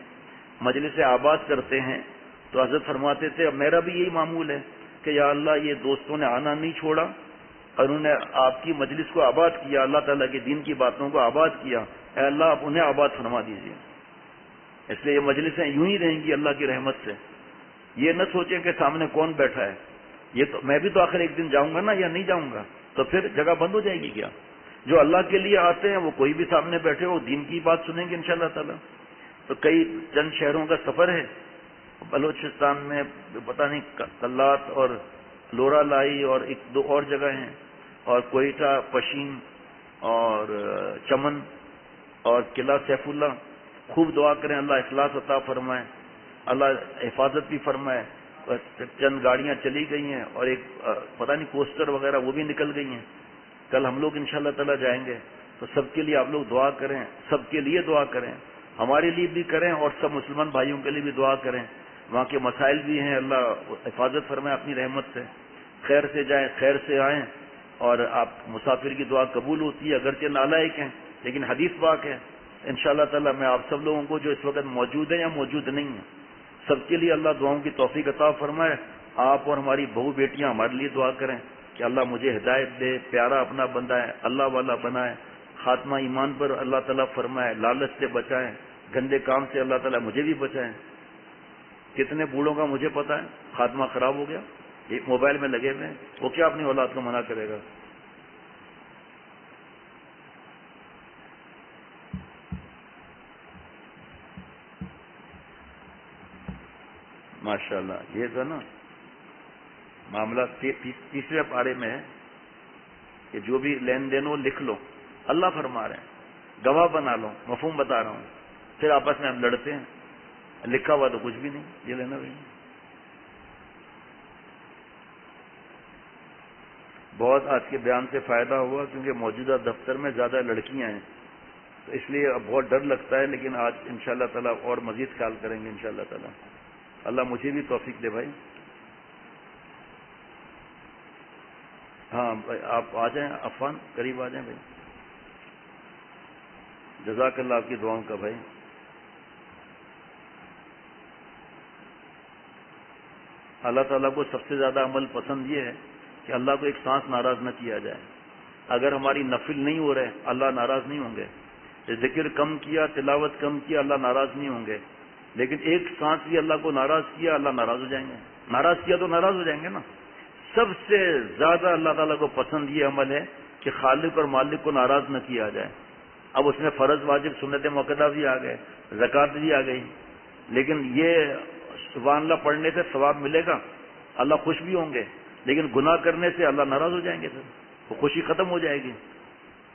مجلس آباد کرتے ہیں تو حضرت فرماتے تھے، اب میرا بھی یہی معمول ہے کہ یا اللہ یہ دوستوں نے آنا نہیں چھوڑا، اور انہوں نے آپ کی مجلس کو آباد کیا، اللہ تعالیٰ کے دین کی باتوں کو آباد کیا، اے اللہ آپ انہیں آباد فرما دیجیے۔ اس لیے یہ مجلسیں یوں ہی رہیں گی اللہ کی رحمت سے۔ یہ نہ سوچیں کہ سامنے کون بیٹھا ہے، یہ تو میں بھی تو آخر ایک دن جاؤں گا نا، یا نہیں جاؤں گا، تو پھر جگہ بند ہو جائے گی کیا؟ جو اللہ کے لیے آتے ہیں وہ کوئی بھی سامنے بیٹھے ہو دین کی بات سنیں گے انشاءاللہ تعالی۔ تو کئی چند شہروں کا سفر ہے، بلوچستان میں پتہ نہیں کلات اور لورا لائی اور ایک دو اور جگہ ہیں، اور کوئٹہ، پشین اور چمن اور قلعہ سیف اللہ۔ خوب دعا کریں اللہ اخلاص عطا فرمائے، اللہ حفاظت بھی فرمائے۔ چند گاڑیاں چلی گئی ہیں اور ایک پتہ نہیں پوسٹر وغیرہ وہ بھی نکل گئی ہیں۔ کل ہم لوگ انشاءاللہ تعالی جائیں گے، تو سب کے لیے آپ لوگ دعا کریں، سب کے لیے دعا کریں، ہمارے لیے بھی کریں اور سب مسلمان بھائیوں کے لیے بھی دعا کریں۔ وہاں کے مسائل بھی ہیں، اللہ حفاظت فرمائے اپنی رحمت سے، خیر سے جائیں خیر سے آئیں۔ اور آپ مسافر کی دعا قبول ہوتی ہے، اگرچہ نالائق ہیں لیکن حدیث پاک ہے۔ انشاءاللہ تعالی میں آپ سب لوگوں کو جو اس وقت موجود ہیں یا موجود نہیں ہیں، سب کے لیے اللہ دعاؤں کی توفیق عطا فرمائے۔ آپ اور ہماری بہو بیٹیاں ہمارے لیے دعا کریں کہ اللہ مجھے ہدایت دے، پیارا اپنا بندہ ہے، اللہ والا بنائے، خاتمہ ایمان پر اللہ تعالیٰ فرمائے، لالچ سے بچائیں، گندے کام سے اللہ تعالیٰ مجھے بھی بچائیں۔ کتنے بوڑھوں کا مجھے پتا ہے خاتمہ خراب ہو گیا، ایک موبائل میں لگے ہوئے ہیں، وہ کیا اپنی اولاد کو منع کرے گا؟ ماشاءاللہ یہ تھا نا معاملہ تیسرے پارے میں ہے کہ جو بھی لین دین ہو لکھ لو، اللہ فرما رہے ہیں، گواہ بنا لو، مفہوم بتا رہا ہوں، پھر آپس میں ہم لڑتے ہیں، لکھا ہوا تو کچھ بھی نہیں، یہ لینا بھی نہیں۔ بہت آج کے بیان سے فائدہ ہوا کیونکہ موجودہ دفتر میں زیادہ لڑکیاں ہیں، تو اس لیے اب بہت ڈر لگتا ہے، لیکن آج انشاءاللہ تعالیٰ اور مزید خیال کریں گے انشاءاللہ تعالیٰ۔ اللہ مجھے بھی توفیق دے بھائی۔ ہاں بھائی آپ آ جائیں، عفان قریب آ جائیں بھائی، جزاک اللہ آپ کی دعاؤں کا بھائی۔ اللہ تعالیٰ کو سب سے زیادہ عمل پسند یہ ہے کہ اللہ کو ایک سانس ناراض نہ کیا جائے۔ اگر ہماری نفل نہیں ہو رہے اللہ ناراض نہیں ہوں گے، ذکر کم کیا، تلاوت کم کیا، اللہ ناراض نہیں ہوں گے، لیکن ایک سانس بھی اللہ کو ناراض کیا اللہ ناراض ہو جائیں گے۔ ناراض کیا تو ناراض ہو جائیں گے نا۔ سب سے زیادہ اللہ تعالیٰ کو پسند یہ عمل ہے کہ خالق اور مالک کو ناراض نہ کیا جائے۔ اب اس میں فرض واجب سنت موقدہ بھی آ گئے، زکوٰۃ بھی آ گئی، لیکن یہ سبحان اللہ پڑھنے سے ثواب ملے گا، اللہ خوش بھی ہوں گے، لیکن گناہ کرنے سے اللہ ناراض ہو جائیں گے، پھر وہ خوشی ختم ہو جائے گی۔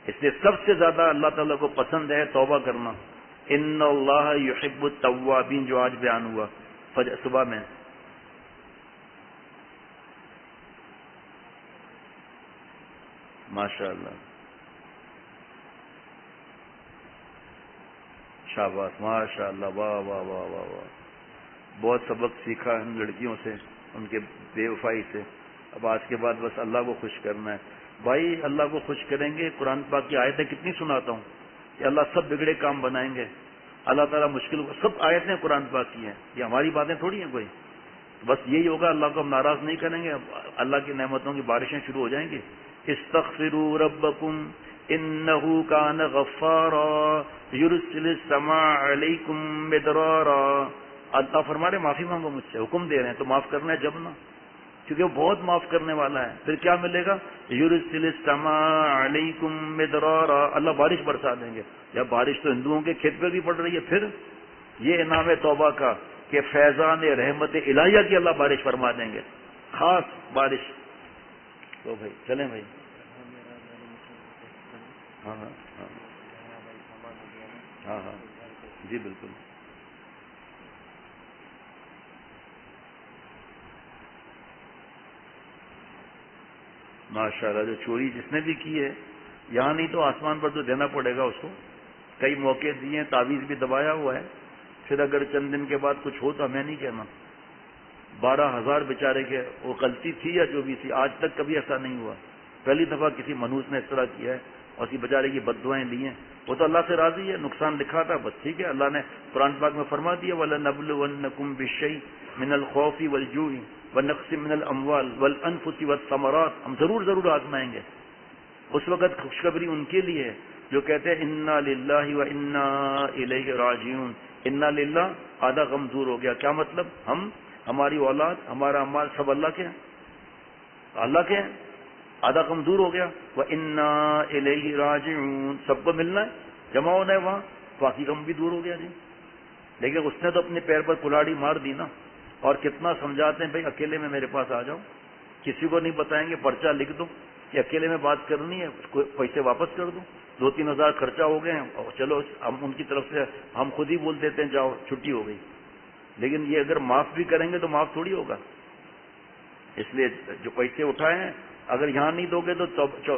اس لیے سب سے زیادہ اللہ تعالیٰ کو پسند ہے توبہ کرنا۔ ان اللہ یحب التوابین، جو آج بیان ہوا صبح میں۔ ماشاء اللہ، شاباش، ماشاء اللہ، واہ واہ واہ واہ واہ، بہت سبق سیکھا ان لڑکیوں سے، ان کے بے وفائی سے۔ اب آج کے بعد بس اللہ کو خوش کرنا ہے بھائی۔ اللہ کو خوش کریں گے، قرآن پاک کی آیتیں کتنی سناتا ہوں کہ اللہ سب بگڑے کام بنائیں گے، اللہ تعالیٰ مشکل، سب آیتیں قرآن پاک کی ہیں، یہ ہماری باتیں تھوڑی ہیں کوئی۔ بس یہی ہوگا، اللہ کو ہم ناراض نہیں کریں گے، اللہ کی نعمتوں کی بارشیں شروع ہو جائیں گی۔ استغفروا ربکم انہ کان غفارا یرسل السماء علیکم مدرارا۔ اللہ فرما رہے معافی مانگو مجھ سے، حکم دے رہے ہیں تو معاف کرنا ہے جب نا، کیونکہ وہ بہت معاف کرنے والا ہے۔ پھر کیا ملے گا؟ یرسل السماء علیکم مدرارا، اللہ بارش برسا دیں گے۔ یا بارش تو ہندوؤں کے کھیت پہ بھی پڑ رہی ہے، پھر یہ انعام توبہ کا کہ فیضان رحمت الہیہ کی اللہ بارش فرما دیں گے، خاص بارش۔ تو بھائی چلیں بھائی، ہاں ہاں ہاں ہاں ہاں جی بالکل۔ ماشاء اللہ، جو چوری جس نے بھی کی ہے، یہاں نہیں تو آسمان پر تو دینا پڑے گا اس کو۔ کئی موقع دیے، تعویذ بھی دبایا ہوا ہے، پھر اگر چند دن کے بعد کچھ ہو تو ہمیں نہیں کہنا۔ 12,000 بیچارے کے، وہ غلطی تھی یا جو بھی تھی، آج تک کبھی ایسا نہیں ہوا۔ پہلی دفعہ کسی منحوس نے اس طرح کیا ہے اور اسی بیچارے کی بد دعائیں لی ہیں۔ وہ تو اللہ سے راضی ہے، نقصان لکھا تھا بس ٹھیک ہے، اللہ نے قرآن پاک میں فرما دیا وَلَنَبْلُوَنَّكُمْ بِالشَّيْءِ من الخوف والجوع ونقص من الاموال والانفس والثمرات، ہم ضرور آزمائیں گے. اس وقت خوشخبری ان کے لیے ہے جو کہتے ہیں انا للہ و انا الیہ راجعون. انا للہ آدھا غم دور ہو گیا. کیا مطلب؟ ہماری اولاد، ہمارا مال سب اللہ کے ہیں، اللہ کے ہیں. آدھا غم دور ہو گیا. وانا الیہ راجعون، سب کو ملنا ہے، جمع ہونا ہے وہاں، باقی غم بھی دور ہو گیا جی. لیکن اس نے تو اپنے پیر پر کلاڑی مار دی نا. اور کتنا سمجھاتے ہیں بھائی اکیلے میں میرے پاس آ جاؤ، کسی کو نہیں بتائیں گے، پرچہ لکھ دو کہ اکیلے میں بات کرنی ہے، پیسے واپس کر دو، 2-3 ہزار خرچہ ہو گئے ہیں، اور چلو ہم ان کی طرف سے ہم خود ہی بول دیتے ہیں جاؤ چھٹی ہو گئی. لیکن یہ اگر معاف بھی کریں گے تو معاف تھوڑی ہوگا. اس لیے جو پیسے اٹھائے ہیں اگر یہاں نہیں دو گے تو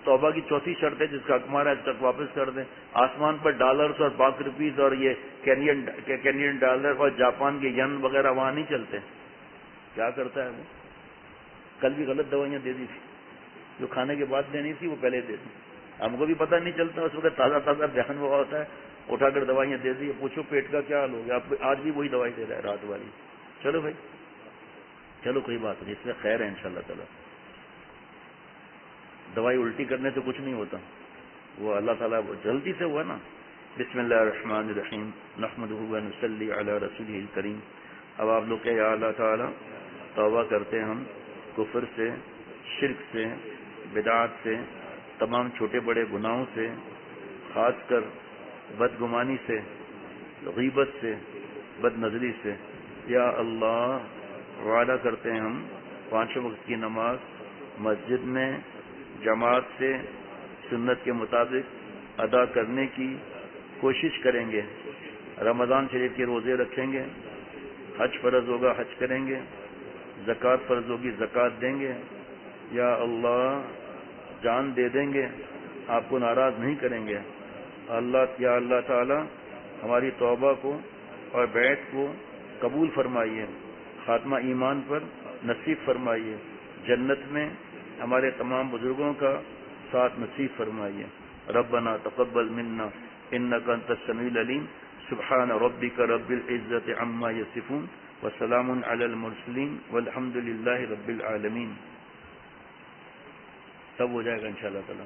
توبہ کی چوتھی شرط ہے جس کا حکمار ہے آج تک واپس کر دیں. آسمان پر ڈالرز اور پاک روپیز اور یہ کینین ڈالر اور جاپان کے ین وغیرہ وہاں نہیں چلتے. کیا کرتا ہے وہ؟ کل بھی غلط دوائیاں دے دی تھی، جو کھانے کے بعد دینی تھی وہ پہلے دے دی. ہم کو بھی پتہ نہیں چلتا، اس وقت تازہ بیان ہوا ہوتا ہے، اٹھا کر دوائیاں دے دی. پوچھو پیٹ کا کیا حال ہو گیا، آج بھی وہی دوائی دے رہا ہے رات والی. چلو بھائی، چلو کوئی بات نہیں، اس میں خیر ہے انشاءاللہ تعالی. دوائی الٹی کرنے سے کچھ نہیں ہوتا، وہ اللہ تعالیٰ جلدی سے ہوا نا. بسم اللہ الرحمن الرحیم نحمدہ و نصلی علی رسولہ الکریم. اب آپ لوگ کہ یا اللہ تعالیٰ توبہ کرتے ہم کفر سے، شرک سے، بدعات سے، تمام چھوٹے بڑے گناہوں سے، خاص کر بدگمانی سے، غیبت سے، بد نظری سے. یا اللہ وعدہ کرتے ہیں ہم 5 وقت کی نماز مسجد میں جماعت سے سنت کے مطابق ادا کرنے کی کوشش کریں گے. رمضان شریف کے روزے رکھیں گے، حج فرض ہوگا حج کریں گے، زکوٰۃ فرض ہوگی زکوٰۃ دیں گے. یا اللہ جان دے دیں گے، آپ کو ناراض نہیں کریں گے. یا اللہ تعالی ہماری توبہ کو اور بیعت کو قبول فرمائیے، خاتمہ ایمان پر نصیب فرمائیے، جنت میں ہمارے تمام بزرگوں کا ساتھ نصیب فرمائیے. ربنا تقبل منا انک انت السمیع العلیم. سبحان ربک رب العزت عما یصفون وسلام علی المرسلین والحمد للہ رب العالمین. سب ہو جائے گا انشاءاللہ تعالی.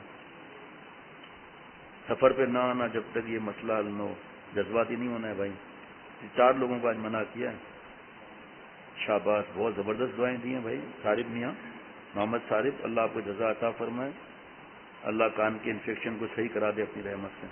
سفر پہ نہ آنا جب تک یہ مسئلہ حل نہ ہو. جذباتی نہیں ہونا ہے بھائی. 4 لوگوں کو آج منع کیا ہے. شاباش، بہت زبردست دعائیں دی ہیں بھائی. صارف میاں محمد صارف، اللہ آپ کو جزا عطا فرمائے. اللہ کان کے انفیکشن کو صحیح کرا دے اپنی رحمت سے.